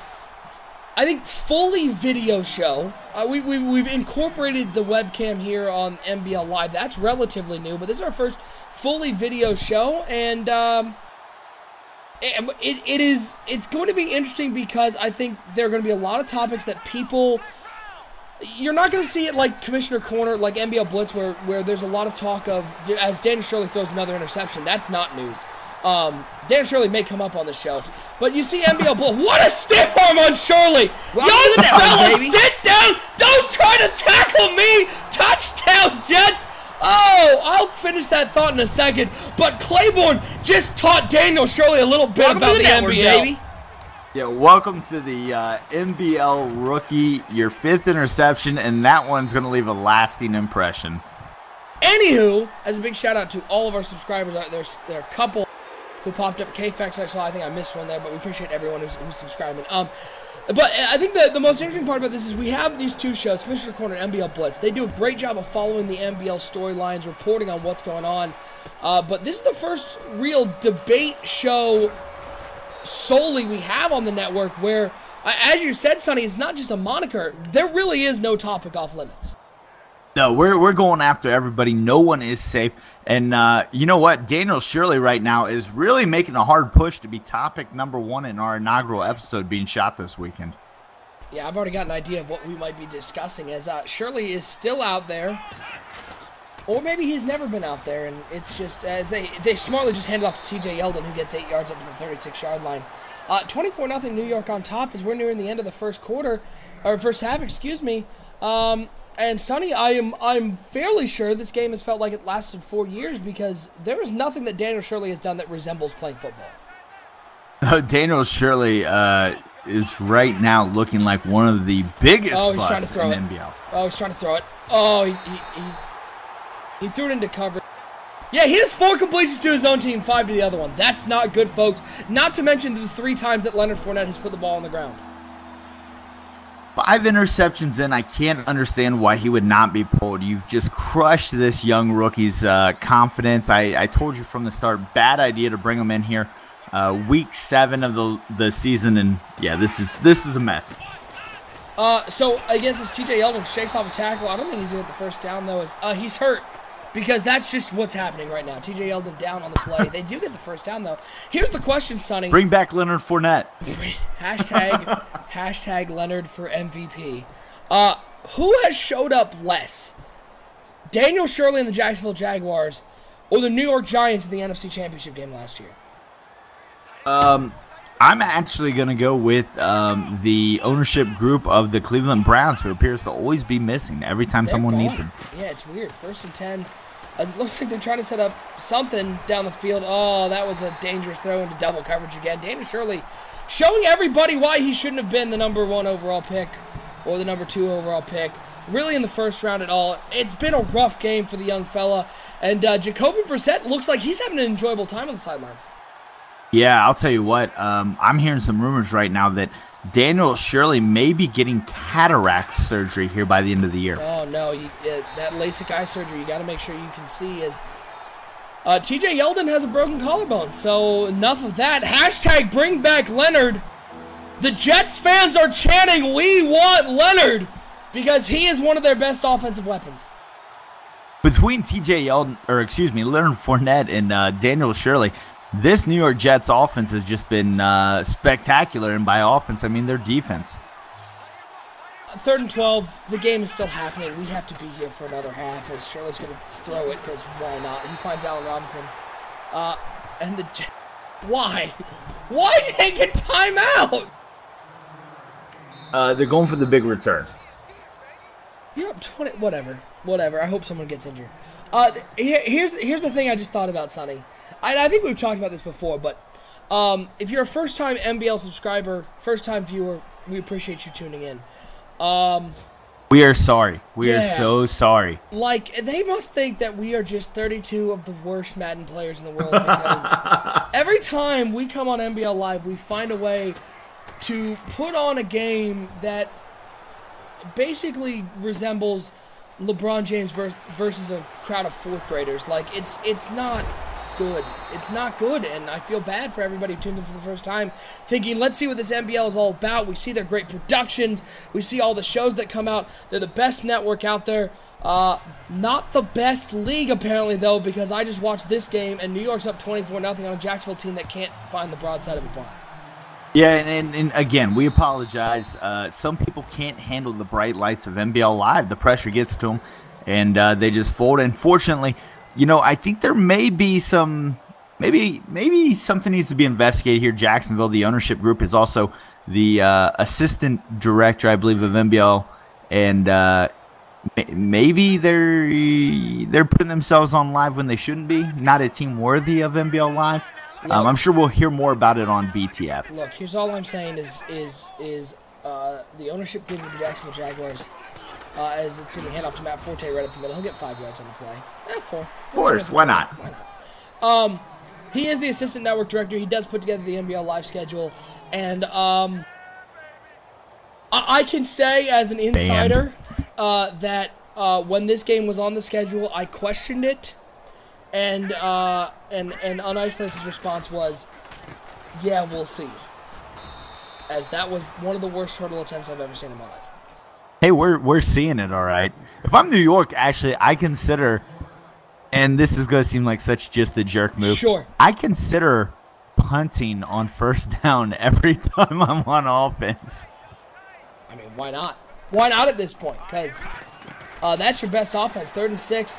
I think, fully video show. We've incorporated the webcam here on NBL Live. That's relatively new, but this is our first fully video show, and it's going to be interesting because I think there are going to be a lot of topics that people. You're not going to see it like Commissioner Corner, like NBL Blitz, where there's a lot of talk of as Daniel Shirley throws another interception. That's not news. Dan Shirley may come up on the show, but you see NBL Blitz. What a stiff arm on Shirley! Young fella, sit down! Don't try to tackle me! Touchdown, Jets! Oh, I'll finish that thought in a second. But Claiborne just taught Daniel Shirley a little bit about the network, NBL. baby. Yeah, welcome to the NBL rookie, your 5th interception, and that one's going to leave a lasting impression. Anywho, as a big shout out to all of our subscribers out there, there are a couple who popped up. KFX I saw, I think I missed one there, but we appreciate everyone who's subscribing. But I think the most interesting part about this is we have these two shows, Commissioner Corner and NBL Blitz. They do a great job of following the NBL storylines, reporting on what's going on. But this is the first real debate show solely we have on the network where, as you said, Sonny, it's not just a moniker. There really is no topic off limits. No, we're going after everybody. No one is safe. And you know what? Daniel Shirley right now is really making a hard push to be topic number 1 in our inaugural episode being shot this weekend. Yeah, I've already got an idea of what we might be discussing as Shirley is still out there. Or maybe he's never been out there, and it's just as they smartly just hand it off to TJ Yeldon, who gets 8 yards up to the 36-yard line. 24-0 New York on top as we're nearing the end of the first half, excuse me. And Sonny, I'm fairly sure this game has felt like it lasted 4 years because there is nothing that Daniel Shirley has done that resembles playing football. Daniel Shirley is right now looking like one of the biggest busts in NBL. Oh, he's trying to throw it. Oh, he threw it into cover. Yeah, he has 4 completions to his own team, 5 to the other one. That's not good, folks. Not to mention the 3 times that Leonard Fournette has put the ball on the ground. 5 interceptions in, I can't understand why he would not be pulled. You've just crushed this young rookie's confidence. I told you from the start, bad idea to bring him in here. Week 7 of the season, and yeah, this is a mess. So I guess as TJ Yeldon shakes off a tackle, I don't think he's going to get the first down, though. He's hurt. Because that's just what's happening right now. TJ Yeldon down on the play. They do get the first down, though. Here's the question, Sonny. Bring back Leonard Fournette. Hashtag Leonard for MVP. Who has showed up less? Daniel Shirley and the Jacksonville Jaguars or the New York Giants in the NFC Championship game last year? I'm actually going to go with the ownership group of the Cleveland Browns, who appears to always be missing every time someone needs him. Yeah, it's weird. 1st and 10. It looks like they're trying to set up something down the field. Oh, that was a dangerous throw into double coverage again. Daniel Shirley showing everybody why he shouldn't have been the number 1 overall pick or the number 2 overall pick. Really in the first round at all. It's been a rough game for the young fella. And Jacoby Brissett looks like he's having an enjoyable time on the sidelines. Yeah, I'll tell you what. I'm hearing some rumors right now that Daniel Shirley may be getting cataract surgery here by the end of the year. Oh, no. That LASIK eye surgery, you got to make sure you can see is TJ Yeldon has a broken collarbone. So enough of that. Hashtag bring back Leonard. The Jets fans are chanting, we want Leonard, because he is one of their best offensive weapons. Between Leonard Fournette and Daniel Shirley, this New York Jets offense has just been spectacular, and by offense, I mean their defense. 3rd and 12. The game is still happening. We have to be here for another half. As Shirley's going to throw it because why not? He finds Allen Robinson. And the why? Why did they get timeout? They're going for the big return. You're up 20. Whatever. I hope someone gets injured. Here's the thing I just thought about, Sonny. I think we've talked about this before, but if you're a first-time MBL subscriber, first-time viewer, we appreciate you tuning in. We are sorry. We are so sorry. Like, they must think that we are just 32 of the worst Madden players in the world because every time we come on MBL Live, we find a way to put on a game that basically resembles LeBron James versus a crowd of 4th graders. Like, it's not good. It's not good, and I feel bad for everybody who tuned in for the first time thinking, let's see what this NBL is all about. We see their great productions. We see all the shows that come out. They're the best network out there. Not the best league, apparently, though, because I just watched this game, and New York's up 24-0 on a Jacksonville team that can't find the broadside of a barn. Yeah, and again, we apologize. Some people can't handle the bright lights of NBL Live. The pressure gets to them, and they just fold. Unfortunately, I think there may be maybe something needs to be investigated here. Jacksonville, the ownership group, is also the assistant director, I believe, of NBL, and maybe they're putting themselves on live when they shouldn't be. Not a team worthy of NBL Live. I'm sure we'll hear more about it on BTF. Look, here's all I'm saying is the ownership group of the Jacksonville Jaguars, as it's going to hand off to Matt Forte right up the middle. He'll get 5 yards on the play. 4. Of course, why not? He is the assistant network director. He does put together the NBL Live schedule, and I can say as an insider that when this game was on the schedule, I questioned it. And Unisolate's response was, yeah, we'll see. As that was one of the worst hurdle attempts I've ever seen in my life. Hey, we're seeing it, all right. If I'm New York, actually, I consider, and this is going to seem like such just a jerk move. Sure. I consider punting on 1st down every time I'm on offense. I mean, why not? Why not at this point? Because that's your best offense. 3rd and 6.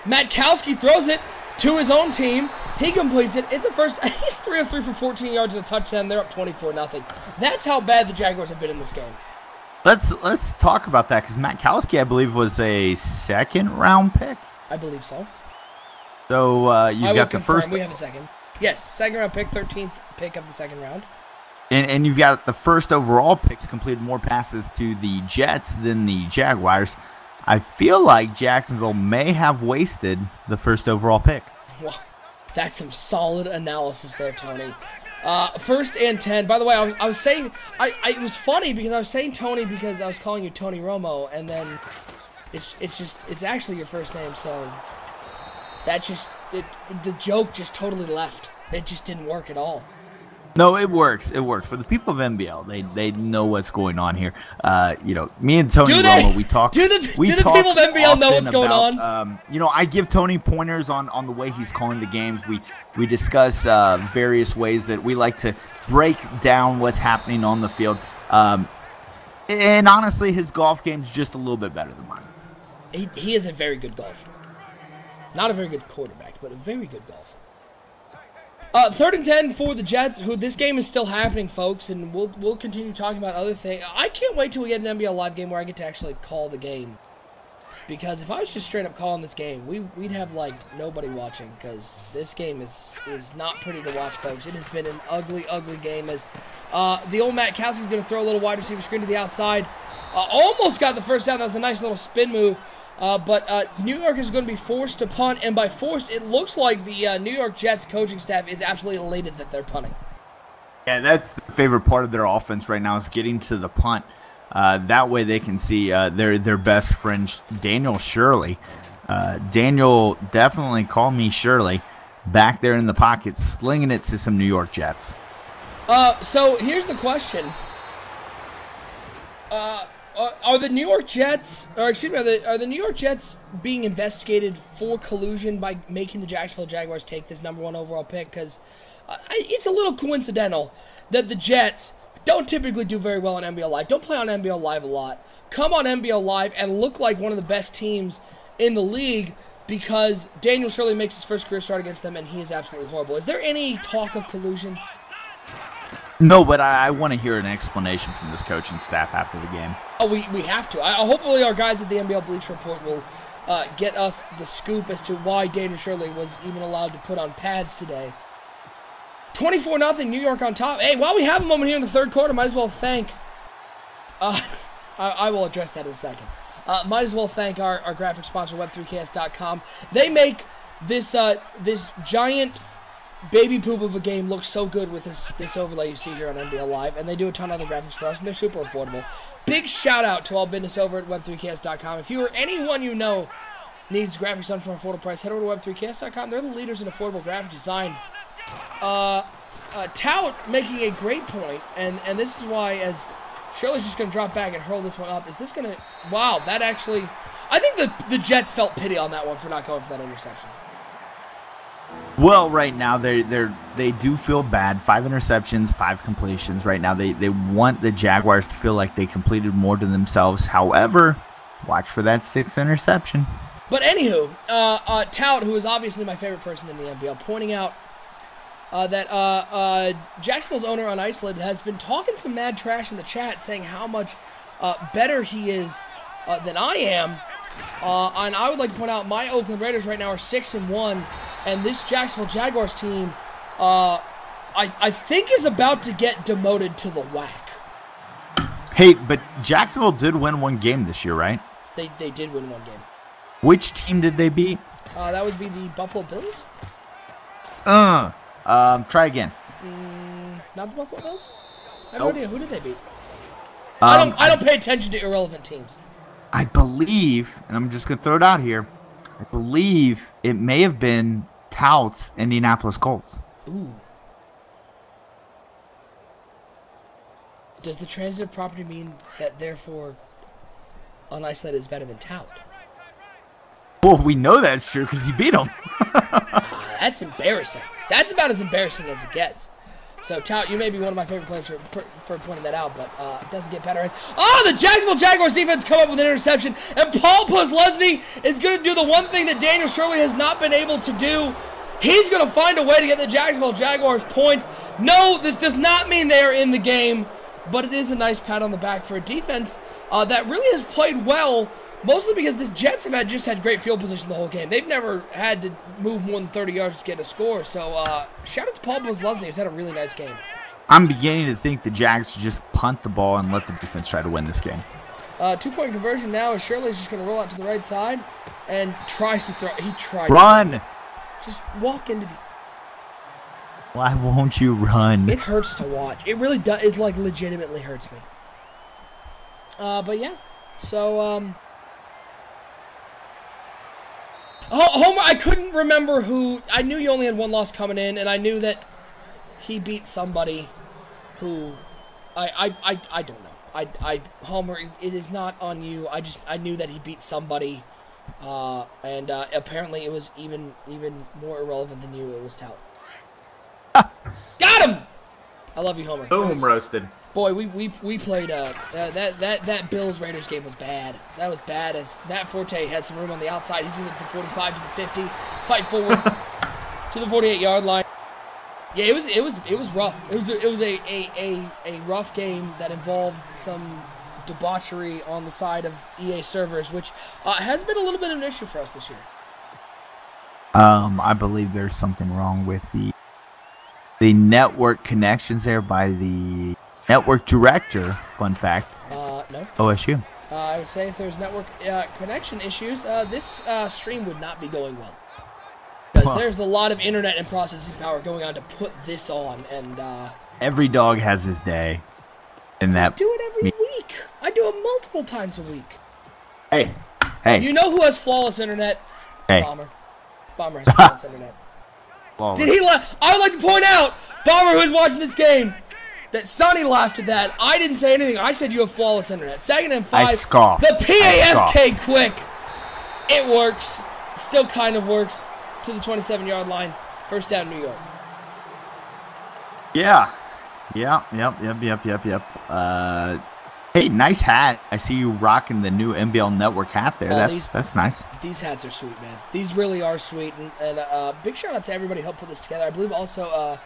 Matt Kowski throws it to his own team. He completes it. It's a first. He's 3 of 3 for 14 yards and a touchdown. They're up 24-0. That's how bad the Jaguars have been in this game. Let's talk about that, because Matt Kowski, I believe, was a 2nd-round pick. I believe so. So you've got the first. We have a second. Yes, 2nd-round pick, 13th pick of the 2nd round. And you've got the first overall picks, completed more passes to the Jets than the Jaguars. I feel like Jacksonville may have wasted the first overall pick. Wow, that's some solid analysis there, Tony. 1st and 10. By the way, I was saying, it was funny because I was saying Tony because I was calling you Tony Romo, and then it's actually your first name, so that the joke just totally left. It just didn't work at all. No, it works. It works. For the people of NBL, they know what's going on here. Me and Tony Romo, we talk. Do the people of NBL know what's going on? I give Tony pointers on the way he's calling the games. We discuss various ways that we like to break down what's happening on the field. And honestly, his golf game's just a little bit better than mine. He is a very good golfer. Not a very good quarterback, but a very good golfer. 3rd and 10 for the Jets, who this game is still happening, folks, and we'll continue talking about other things. I can't wait till we get an NBL Live game where I get to actually call the game. Because if I was just straight up calling this game, we'd have, like, nobody watching, because this game is not pretty to watch, folks. It has been an ugly, ugly game as the old Matt Kowski's going to throw a little wide receiver screen to the outside. Almost got the first down. That was a nice little spin move. But New York is going to be forced to punt, and by forced, it looks like the New York Jets coaching staff is absolutely elated that they're punting. Yeah, that's the favorite part of their offense right now is getting to the punt. That way they can see their best friend, Daniel Shirley. Daniel, definitely call me Shirley, back there in the pocket, slinging it to some New York Jets. So here's the question. Are the New York Jets, or excuse me, are the New York Jets being investigated for collusion by making the Jacksonville Jaguars take this #1 overall pick? Because it's a little coincidental that the Jets don't typically do very well on NBL Live, don't play on NBL Live a lot, come on NBL Live and look like one of the best teams in the league because Daniel Shirley makes his first career start against them and he is absolutely horrible. Is there any talk of collusion? No, but I want to hear an explanation from this coaching staff after the game. Oh, we have to. Hopefully our guys at the NBL Bleach Report will get us the scoop as to why Daniel Shirley was even allowed to put on pads today. 24-0, New York on top. Hey, while we have a moment here in the third quarter, might as well thank... I will address that in a second. Might as well thank our graphic sponsor, Web3KS.com. They make this this giant baby poop of a game look so good with this overlay you see here on NBL Live, and they do a ton of other graphics for us, and they're super affordable. Big shout out to all business over at Web3KS.com. If you or anyone you know needs graphics done for an affordable price, head over to Web3KS.com. They're the leaders in affordable graphic design. Tout making a great point, and this is why, as Shirley's just going to drop back and hurl this one up. Is this going to... Wow, that actually... I think the Jets felt pity on that one for not going for that interception. Well, right now they do feel bad. 5 interceptions, 5 completions. Right now they want the Jaguars to feel like they completed more to themselves. However, watch for that 6th interception. But anywho, Tout, who is obviously my favorite person in the NBL, pointing out that Jacksonville's owner on Iceland has been talking some mad trash in the chat, saying how much better he is than I am. And I would like to point out my Oakland Raiders right now are 6-1, and this Jacksonville Jaguars team, I think, is about to get demoted to the WAC. Hey, but Jacksonville did win one game this year, right? They did win one game. Which team did they beat? That would be the Buffalo Bills. Try again. Not the Buffalo Bills? I have no idea. Who did they beat? I don't pay attention to irrelevant teams. I believe, and I'm just going to throw it out here, I believe it may have been Tout's Indianapolis Colts. Ooh. Does the transitive property mean that, therefore, Unisolated is better than Tout? Well, we know that's true because you beat them. That's embarrassing. That's about as embarrassing as it gets. So, Tout, you may be one of my favorite players for pointing that out, but it doesn't get better. Oh, the Jacksonville Jaguars defense come up with an interception, and Paul Posluszny is going to do the one thing that Daniel Shirley has not been able to do. He's going to find a way to get the Jacksonville Jaguars points. No, this does not mean they are in the game, but it is a nice pat on the back for a defense that really has played well, mostly because the Jets have just had great field position the whole game. They've never had to move more than 30 yards to get a score. So shout out to Paul Posluszny, who's had a really nice game. I'm beginning to think the Jags should just punt the ball and let the defense try to win this game. 2-point conversion now as Shirley's just going to roll out to the right side and tries to throw. He tried. Run! Just walk into the... Why won't you run? It hurts to watch. It really does. It, like, legitimately hurts me. But, yeah. So, Homer, I couldn't remember who... I knew you only had one loss coming in, and I knew that he beat somebody who... I don't know. Homer, it is not on you. I knew that he beat somebody, and apparently it was even more irrelevant than you. It was Tout. Got him! I love you, Homer. Boom, roasted. Boy, we played that Bills Raiders game was bad. That was bad. As Matt Forte has some room on the outside, he's gonna get to the 45 to the 50, fight forward to the 48-yard line. Yeah, it was rough. It was a rough game that involved some debauchery on the side of EA servers, which has been a little bit of an issue for us this year. I believe there's something wrong with the network connections there by the network director. Fun fact. No. OSU. I would say if there's network connection issues, this stream would not be going well. Because there's a lot of internet and processing power going on to put this on, and every dog has his day. And that I do it every week. I do it multiple times a week. Hey. You know who has flawless internet? Hey. Bomber has flawless internet. Flawless. Did he laugh? I would like to point out, Bomber, who's watching this game, that Sonny laughed at that. I didn't say anything. I said you have flawless internet. 2nd and 5. I scoffed. The PAFK quick. It works. Still kind of works. To the 27-yard line. First down, New York. Yeah. Yep. Hey, nice hat. I see you rocking the new NBL Network hat there. That's nice. These hats are sweet, man. These really are sweet. And big shout out to everybody who helped put this together. I believe also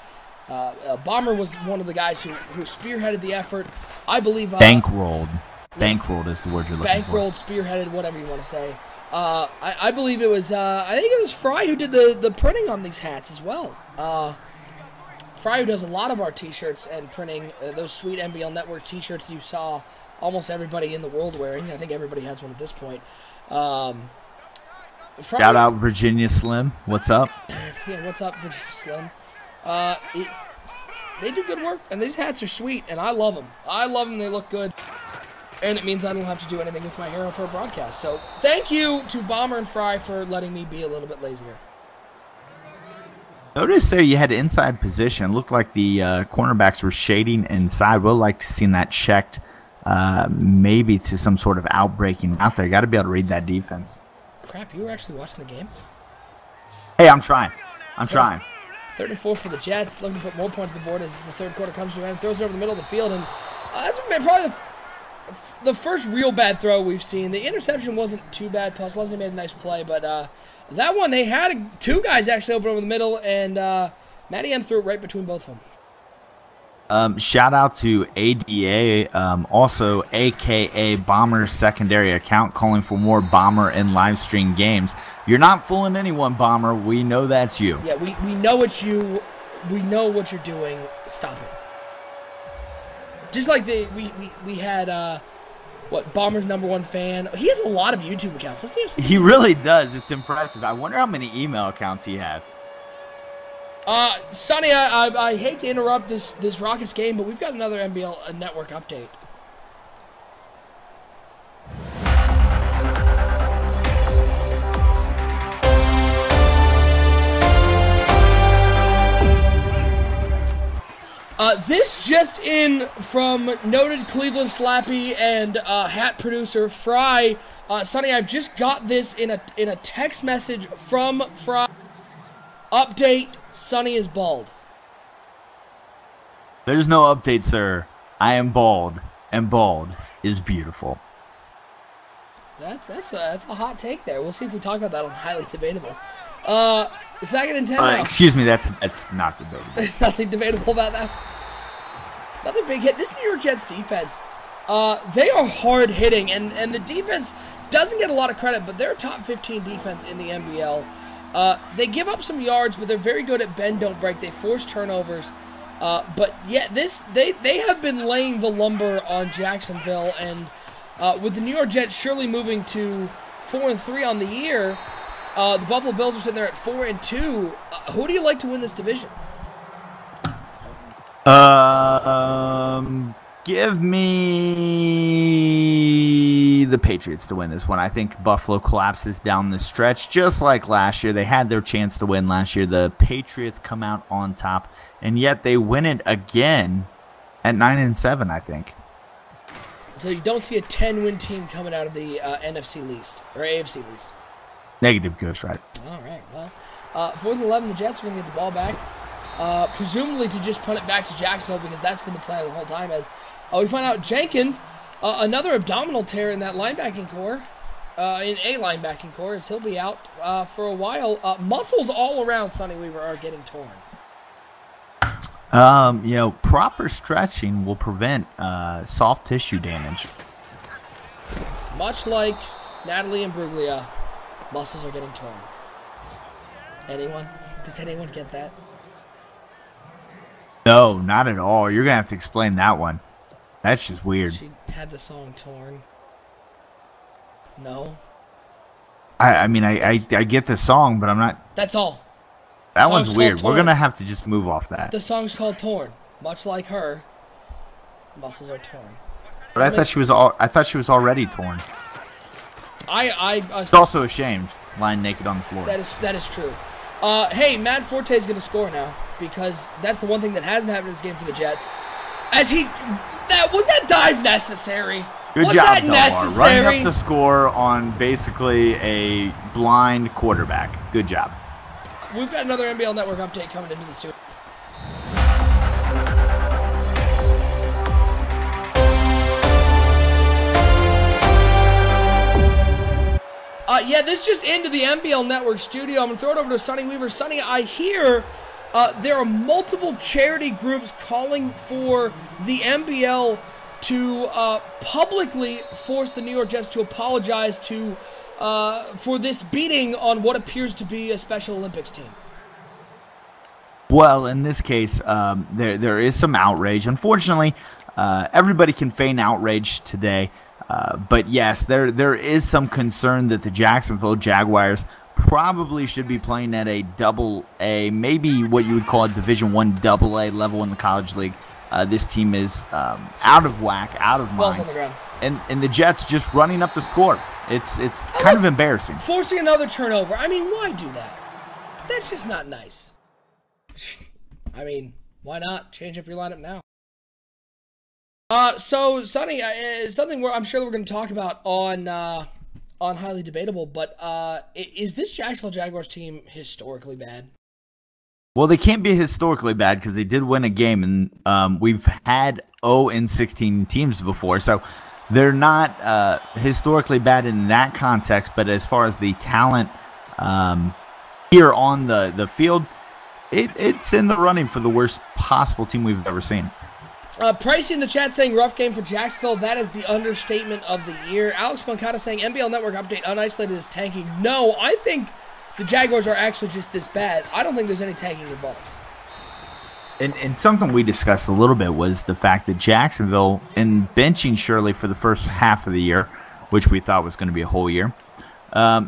Bomber was one of the guys who spearheaded the effort. I believe bankrolled. Bankrolled is the word you're looking for. Bankrolled, spearheaded, whatever you want to say. I believe it was I think it was Fry who did the printing on these hats as well. Fry, who does a lot of our t-shirts and printing, those sweet NBL Network t-shirts you saw almost everybody in the world wearing. I think everybody has one at this point. Fry, shout out Virginia Slim. What's up? Yeah, what's up, Virginia Slim? They do good work, and these hats are sweet, and I love them. I love them. They look good, and it means I don't have to do anything with my hair for a broadcast. So thank you to Bomber and Fry for letting me be a little bit lazier. Notice there you had inside position. It looked like the cornerbacks were shading inside. Would like to see that checked maybe to some sort of outbreaking out there. You got to be able to read that defense. Crap, you were actually watching the game? Hey, I'm trying. I'm trying. 3rd and 4 for the Jets. Looking to put more points on the board as the third quarter comes to an end. Throws it over the middle of the field. And that's probably the first real bad throw we've seen. The interception wasn't too bad. Plus, Leslie made a nice play, but that one, they had two guys actually open over the middle, and Matty M threw it right between both of them. Shout out to ADA, also AKA Bomber's secondary account, calling for more Bomber and live stream games. You're not fooling anyone, Bomber. We know that's you. Yeah, we know it's you. We know what you're doing. Stop it. Just like we had Bomber's #1 fan. He has a lot of YouTube accounts. Doesn't he have some? He really does. It's impressive. I wonder how many email accounts he has. Sonny, I hate to interrupt this raucous game, but we've got another NBL Network update. This just in from noted Cleveland Slappy and hat producer Fry. Sonny, I've just got this in a text message from Fry. Update: Sonny is bald. There's no update, sir. I am bald, and bald is beautiful. That's a hot take there. We'll see if we talk about that on Highly Debatable. Second and 10 now. Excuse me, that's not debatable. There's nothing debatable about that. Another big hit. This New York Jets defense, they are hard hitting, and the defense doesn't get a lot of credit, but they're a top 15 defense in the NBL. They give up some yards, but they're very good at bend, don't break. They force turnovers. But yeah, they have been laying the lumber on Jacksonville, and with the New York Jets surely moving to 4-3 on the year, the Buffalo Bills are sitting there at 4-2. Who do you like to win this division? Give me the Patriots to win this one. I think Buffalo collapses down the stretch just like last year. They had their chance to win last year. The Patriots come out on top, and yet they win it again at 9-7, I think. So you don't see a 10-win team coming out of the NFC least or AFC least. Negative Ghost Rider. All right. Well, 4th and 11, the Jets are going to get the ball back. Presumably to just punt it back to Jacksonville because that's been the plan the whole time. As we find out, Jenkins, another abdominal tear in that linebacking core, as he'll be out for a while. Muscles all around Sonny Weaver are getting torn. Proper stretching will prevent soft tissue damage. Much like Natalie and Bruglia, muscles are getting torn. Anyone? Does anyone get that? No, not at all. You're going to have to explain that one. That's just weird. She had the song Torn. No? I get the song, but I'm not... That's all. That one's weird. We're going to have to just move off that. The song's called Torn. Much like her, muscles are torn. But I thought she was already torn. She's also ashamed, lying naked on the floor. That is true. Hey, Matt Forte is going to score now because that's the one thing that hasn't happened in this game for the Jets. Was that dive necessary? Good job, Delmar. Running up the score on basically a blind quarterback. Good job. We've got another NBL Network update coming into the studio. Yeah, this just into the NBL Network studio. I'm going to throw it over to Sonny Weaver. Sonny, I hear there are multiple charity groups calling for the NBL to publicly force the New York Jets to apologize for this beating on what appears to be a Special Olympics team. Well, in this case, there is some outrage. Unfortunately, everybody can feign outrage today. But yes, there is some concern that the Jacksonville Jaguars probably should be playing at a Double-A, maybe what you would call a Division I Double-A level in the college league. This team is out of whack, out of mind. Balls on the ground. And the Jets just running up the score. It's kind of embarrassing. Forcing another turnover. I mean, why do that? That's just not nice. I mean, why not change up your lineup now? So, Sonny, something I'm sure we're going to talk about on Highly Debatable, but is this Jacksonville Jaguars team historically bad? Well, they can't be historically bad because they did win a game, and we've had 0-16 teams before, so they're not historically bad in that context, but as far as the talent here on the field, it's in the running for the worst possible team we've ever seen. Pricey in the chat saying rough game for Jacksonville. That is the understatement of the year. Alex Moncada saying NBL Network update unisolated is tanking. No, I think the Jaguars are actually just this bad. I don't think there's any tanking involved. And something we discussed a little bit was the fact that Jacksonville, in benching Shirley for the first half of the year, which we thought was going to be a whole year,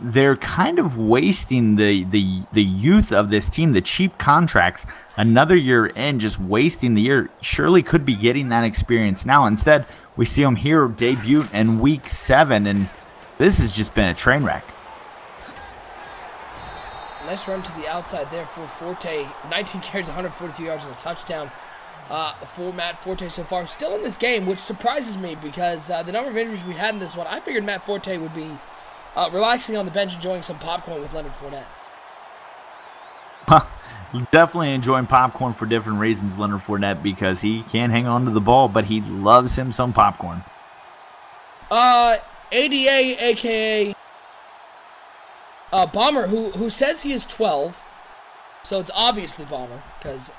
they're kind of wasting the youth of this team, the cheap contracts, another year in, just wasting the year. Shirley could be getting that experience now. Instead, we see him here debut in Week 7, and this has just been a train wreck. Nice run to the outside there for Forte. 19 carries, 142 yards, and a touchdown for Matt Forte so far. Still in this game, which surprises me because the number of injuries we had in this one, I figured Matt Forte would be relaxing on the bench, enjoying some popcorn with Leonard Fournette. Definitely enjoying popcorn for different reasons, Leonard Fournette, because he can't hang on to the ball, but he loves him some popcorn. ADA, a.k.a. Bomber, who says he is 12, so it's obviously Bomber, because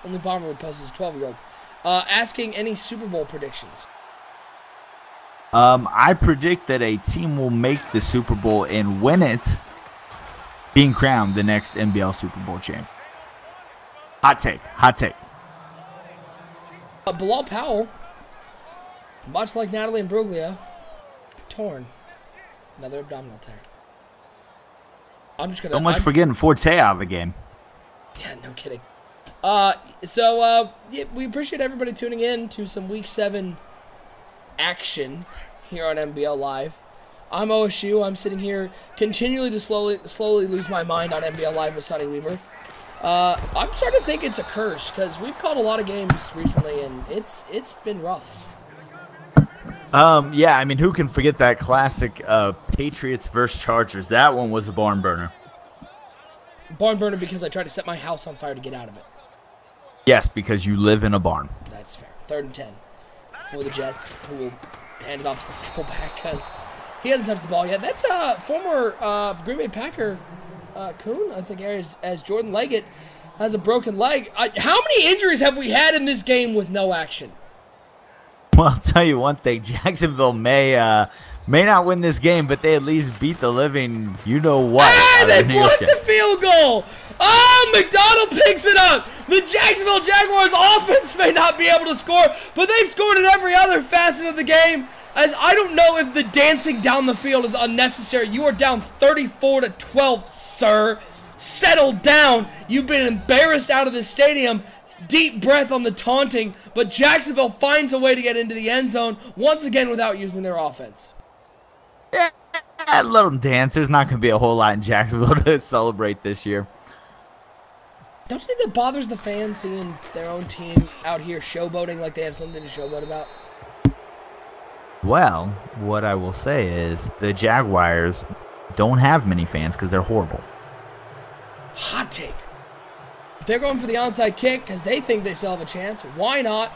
only Bomber would post his 12-year-old, asking any Super Bowl predictions. I predict that a team will make the Super Bowl and win it, being crowned the next NBL Super Bowl champ. Hot take. Hot take. Bilal Powell, much like Natalie Imbruglia, torn. Another abdominal tear. I'm just going to... So much for getting Forte out of the game. Yeah, no kidding. Yeah, we appreciate everybody tuning in to some Week 7 action here on NBL Live. I'm OSU. I'm sitting here continually to slowly lose my mind on NBL Live with Sonny Weaver. I'm starting to think it's a curse because we've called a lot of games recently and it's been rough. Yeah, I mean, who can forget that classic Patriots versus Chargers? That one was a barn burner. Barn burner because I tried to set my house on fire to get out of it. Yes, because you live in a barn. That's fair. 3rd and 10 for the Jets, who will hand it off to the fullback because he hasn't touched the ball yet. That's former Green Bay Packer Coon, I think, as Jordan Leggett has a broken leg. How many injuries have we had in this game with no action? Well, I'll tell you one thing. Jacksonville may not win this game, but they at least beat the living you-know-what. Ah, they blocked the field goal. Oh, McDonald picks it up. The Jacksonville Jaguars offense may not be able to score, but they've scored in every other facet of the game. As I don't know if the dancing down the field is unnecessary. You are down 34-12, sir. Settle down. You've been embarrassed out of the stadium. Deep breath on the taunting, but Jacksonville finds a way to get into the end zone once again without using their offense. Yeah, let them dance. There's not going to be a whole lot in Jacksonville to celebrate this year. Don't you think that bothers the fans seeing their own team out here showboating like they have something to showboat about? Well, what I will say is the Jaguars don't have many fans because they're horrible. Hot take. They're going for the onside kick because they think they still have a chance. Why not?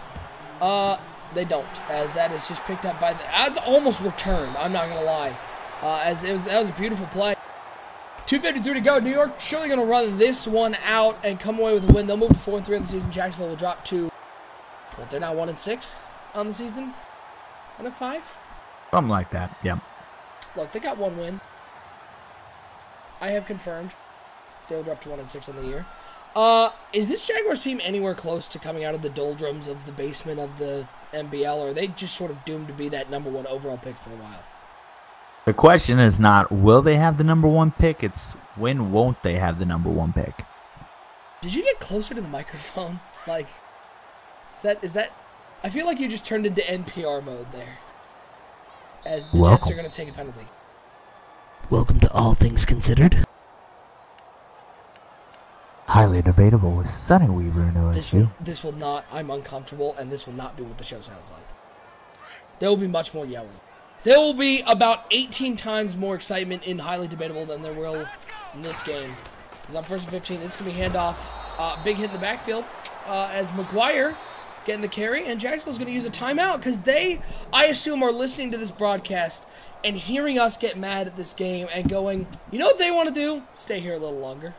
They don't, as that is just picked up by the... It's almost returned, I'm not going to lie. That was a beautiful play. 2:53 to go. New York surely going to run this one out and come away with a win. They'll move to 4-3 on the season. Jacksonville will drop to, they're now 1-6 on the season? 1-5? Something like that, yeah. Look, they got one win. I have confirmed they'll drop to 1-6 on the year. Is this Jaguars team anywhere close to coming out of the doldrums of the basement of the NBL, or are they just sort of doomed to be that #1 overall pick for a while? The question is not will they have the #1 pick, it's when won't they have the #1 pick. Did you get closer to the microphone? Like, is that I feel like you just turned into NPR mode there. As the Jets are going to take a penalty. Welcome to All Things Considered. Highly debatable with Sonny Weaver in OSU. This will not, I'm uncomfortable, and this will not be what the show sounds like. There will be much more yelling. There will be about 18 times more excitement in Highly Debatable than there will in this game. Because on 1st and 15, it's going to be handoff. Big hit in the backfield as McGuire getting the carry, and Jacksonville's going to use a timeout because they, I assume, are listening to this broadcast and hearing us get mad at this game and going, you know what they want to do? Stay here a little longer.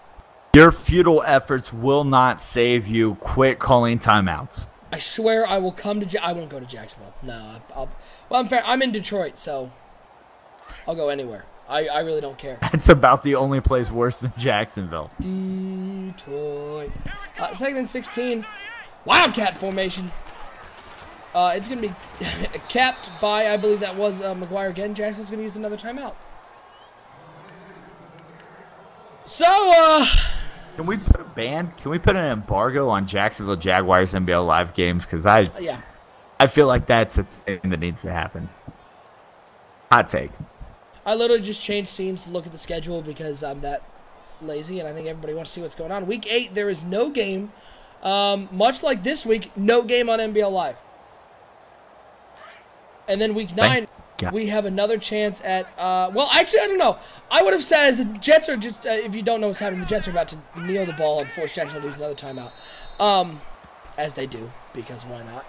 Your futile efforts will not save you. Quit calling timeouts. I swear I will come to I won't go to Jacksonville. No, well, I'm fair. I'm in Detroit, so I'll go anywhere. I really don't care. It's about the only place worse than Jacksonville. Detroit. 2nd and 16. Wildcat formation. It's going to be capped by, I believe that was McGuire again. Jackson's going to use another timeout. So, Can we put a ban? Can we put an embargo on Jacksonville Jaguars NBL Live games? Because I feel like that's a thing that needs to happen. Hot take. I literally just changed scenes to look at the schedule because I'm that lazy, and I think everybody wants to see what's going on. Week 8, there is no game. Much like this week, no game on NBL Live. And then week 9, we have another chance at, well, actually, I don't know. I would have said the Jets are just, if you don't know what's happening, the Jets are about to kneel the ball and force Jacksonville to use another timeout. As they do, because why not?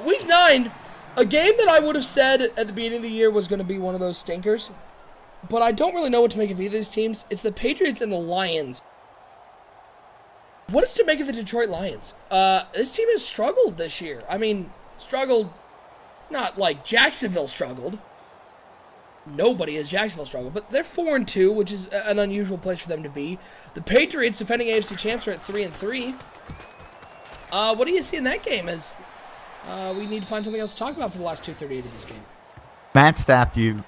Week 9, a game that I would have said at the beginning of the year was going to be one of those stinkers, but I don't really know what to make of either of these teams. It's the Patriots and the Lions. What is to make of the Detroit Lions? This team has struggled this year. I mean, struggled, not like Jacksonville struggled. Nobody has Jacksonville struggled, but they're 4-2, which is an unusual place for them to be. The Patriots, defending AFC champs, are at 3-3. What do you see in that game? As we need to find something else to talk about for the last 2:38 of this game. Matt Stafford.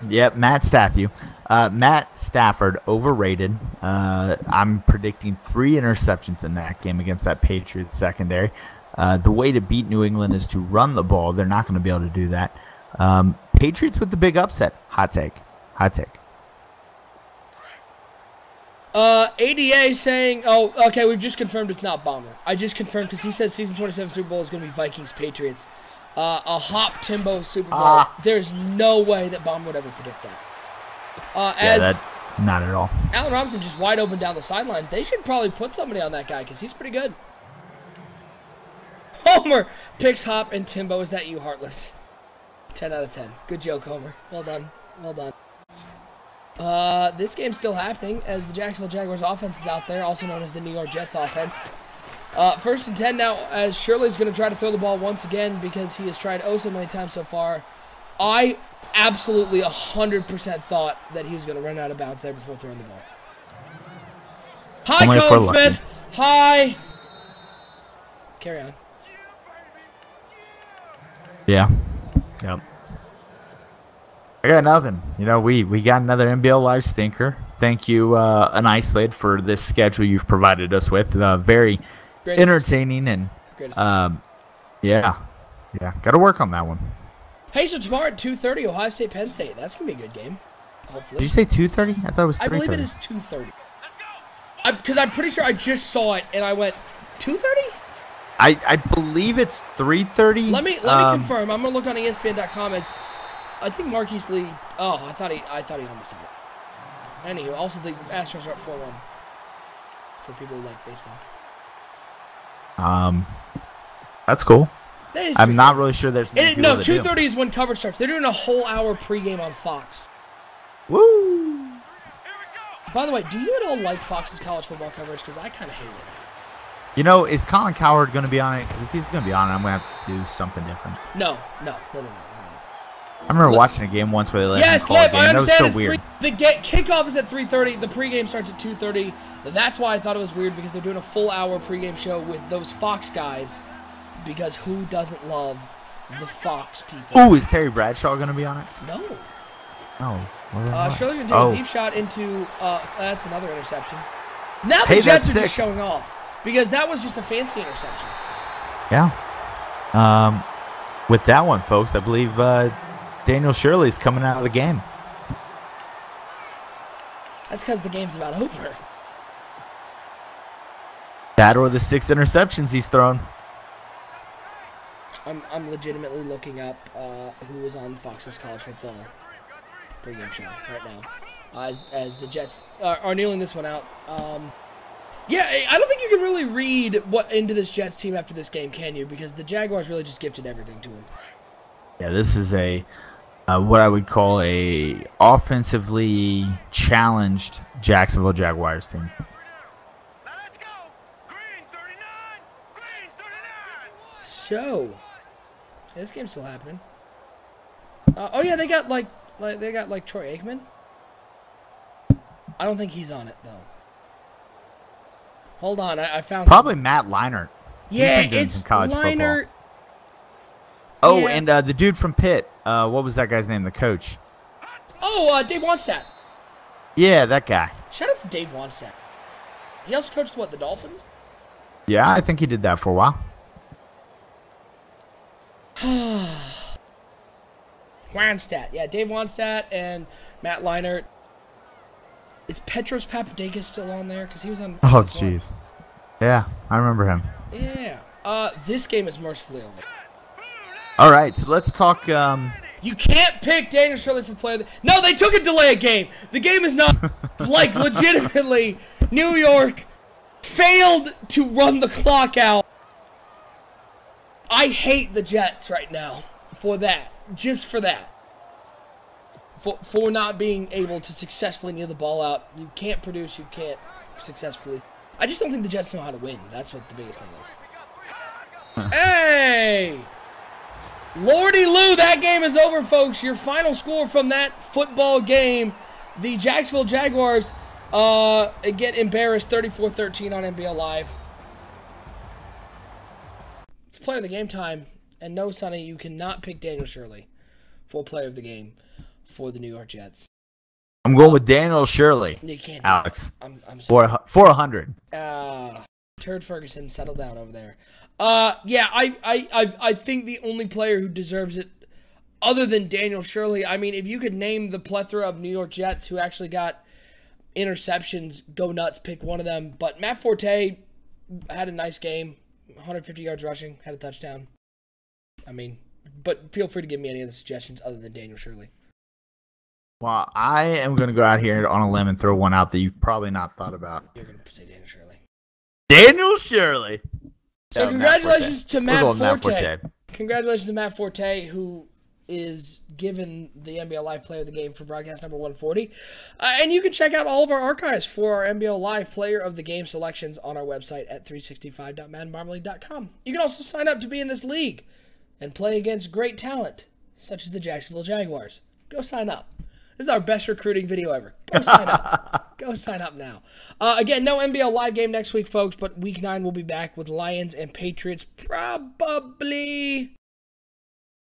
Yep, Matt Stafford. Matt Stafford overrated. I'm predicting 3 interceptions in that game against that Patriots secondary. The way to beat New England is to run the ball. They're not going to be able to do that. Patriots with the big upset. Hot take. ADA saying, oh, okay, we've just confirmed it's not Bomber. I just confirmed because he says season 27 Super Bowl is going to be Vikings-Patriots. A Hop Timbo Super Bowl. There's no way that Bomber would ever predict that. Not at all. Allen Robinson just wide open down the sidelines. They should probably put somebody on that guy because he's pretty good. Homer picks Hop and Timbo. Is that you, Heartless? 10 out of 10. Good joke, Homer. Well done. This game's still happening as the Jacksonville Jaguars offense is out there, also known as the New York Jets offense. 1st and 10 now, as Shirley's going to try to throw the ball once again because he has tried oh so many times so far. I absolutely 100% thought that he was going to run out of bounds there before throwing the ball. Hi, Colin Smith. Hi. Carry on. Yeah. Yep. I got nothing. You know, we got another NBL Live stinker. Thank you, an Isolate, for this schedule you've provided us with. Very entertaining and yeah. Got to work on that one. Hey, so tomorrow at 2:30, Ohio State, Penn State. That's gonna be a good game. Hopefully. Did you say 2:30? I thought it was 3:30. I believe it is 2:30. Because I'm pretty sure I just saw it and I went 2:30. I believe it's 3:30. Let me confirm. I'm gonna look on ESPN.com as I think Marquise Lee. Oh, I thought he almost had it. Anywho, also the Astros are up 4-1 for people who like baseball. That's cool. I'm not really sure there's no, 2:30 is when coverage starts. They're doing a whole hour pregame on Fox. Woo! By the way, do you at all like Fox's college football coverage? Because I kind of hate it. You know, is Colin Cowherd going to be on it? Because if he's going to be on it, I'm going to have to do something different. No. I remember watching a game once where they let him call Lip, a game. I understand. That was It's so weird. The kickoff is at 3:30. The pregame starts at 2:30. That's why I thought it was weird, because they're doing a full hour pregame show with those Fox guys. Because who doesn't love the Fox people? Ooh, is Terry Bradshaw going to be on it? No. Oh. Shirley going to take a deep shot into. That's another interception. Now the Jets are just showing off, because that was just a fancy interception. Yeah. With that one, folks, I believe Daniel Shirley's coming out of the game. That's because the game's about over. That or the 6 interceptions he's thrown. I'm legitimately looking up who is on Fox's college football pregame show right now, as the Jets are kneeling this one out. Yeah, I don't think you can really read what into this Jets team after this game, can you? Because the Jaguars really just gifted everything to them. Yeah, this is a what I would call a offensively challenged Jacksonville Jaguars team. Let's go. Green 39. Green 39. So, this game's still happening. Oh yeah, they got like Troy Aikman. I don't think he's on it though. Hold on, I found probably Matt Leinart. Yeah, it's Leinart. Oh, yeah. And the dude from Pitt. What was that guy's name? The coach. Oh, Dave Wannstedt. Yeah, that guy. Shout out to Dave Wannstedt. He also coached the Dolphins. Yeah, I think he did that for a while. Wannstedt. Yeah, Dave Wannstedt and Matt Leinart. Is Petros Papadakis still on there? Because he was on. Oh, jeez. Yeah, I remember him. Yeah. This game is mercifully over. All right, so let's talk. You can't pick Daniel Shirley for player. No, they took a delay game. The game is not like legitimately. New York failed to run the clock out. I hate the Jets right now for that. Just for that. For not being able to successfully kneel the ball out. You can't produce, you can't successfully. I just don't think the Jets know how to win. That's what the biggest thing is. Hey! Lordy Lou, that game is over, folks. Your final score from that football game. The Jacksonville Jaguars get embarrassed 34-13 on NBL Live. It's player of the game time. And no, Sonny, you cannot pick Daniel Shirley for player of the game for the New York Jets. I'm going with Daniel Shirley. You can't, Alex. I'm sorry. For 100. Turd Ferguson, settle down over there. Yeah, I think the only player who deserves it, other than Daniel Shirley, I mean, if you could name the plethora of New York Jets who actually got interceptions, go nuts, pick one of them. But Matt Forte had a nice game, 150 yards rushing, had a touchdown. I mean, but feel free to give me any other suggestions other than Daniel Shirley. Well, I am going to go out here on a limb and throw one out that you've probably not thought about. You're going to say Daniel Shirley. Daniel Shirley. So congratulations to Matt Forte. Congratulations to Matt Forte, who is given the NBL Live Player of the Game for broadcast number 140. And you can check out all of our archives for our NBL Live Player of the Game selections on our website at 365.maddenmarmalade.com. You can also sign up to be in this league and play against great talent, such as the Jacksonville Jaguars. Go sign up. This is our best recruiting video ever. Go sign up. Go sign up now. Again, no NBL Live game next week, folks, but Week 9 will be back with Lions and Patriots probably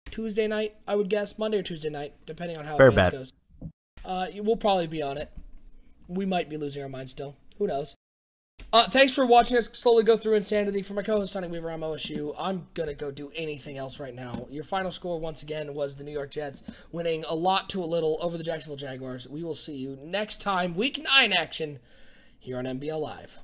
Tuesday night, I would guess. Monday or Tuesday night, depending on how it goes. We'll probably be on it. We might be losing our minds still. Who knows? Thanks for watching us slowly go through Insanity. For my co-host, Sonny Weaver, I'm OSU. I'm going to go do anything else right now. Your final score, once again, was the New York Jets winning a lot to a little over the Jacksonville Jaguars. We will see you next time, Week 9 action, here on NBL Live.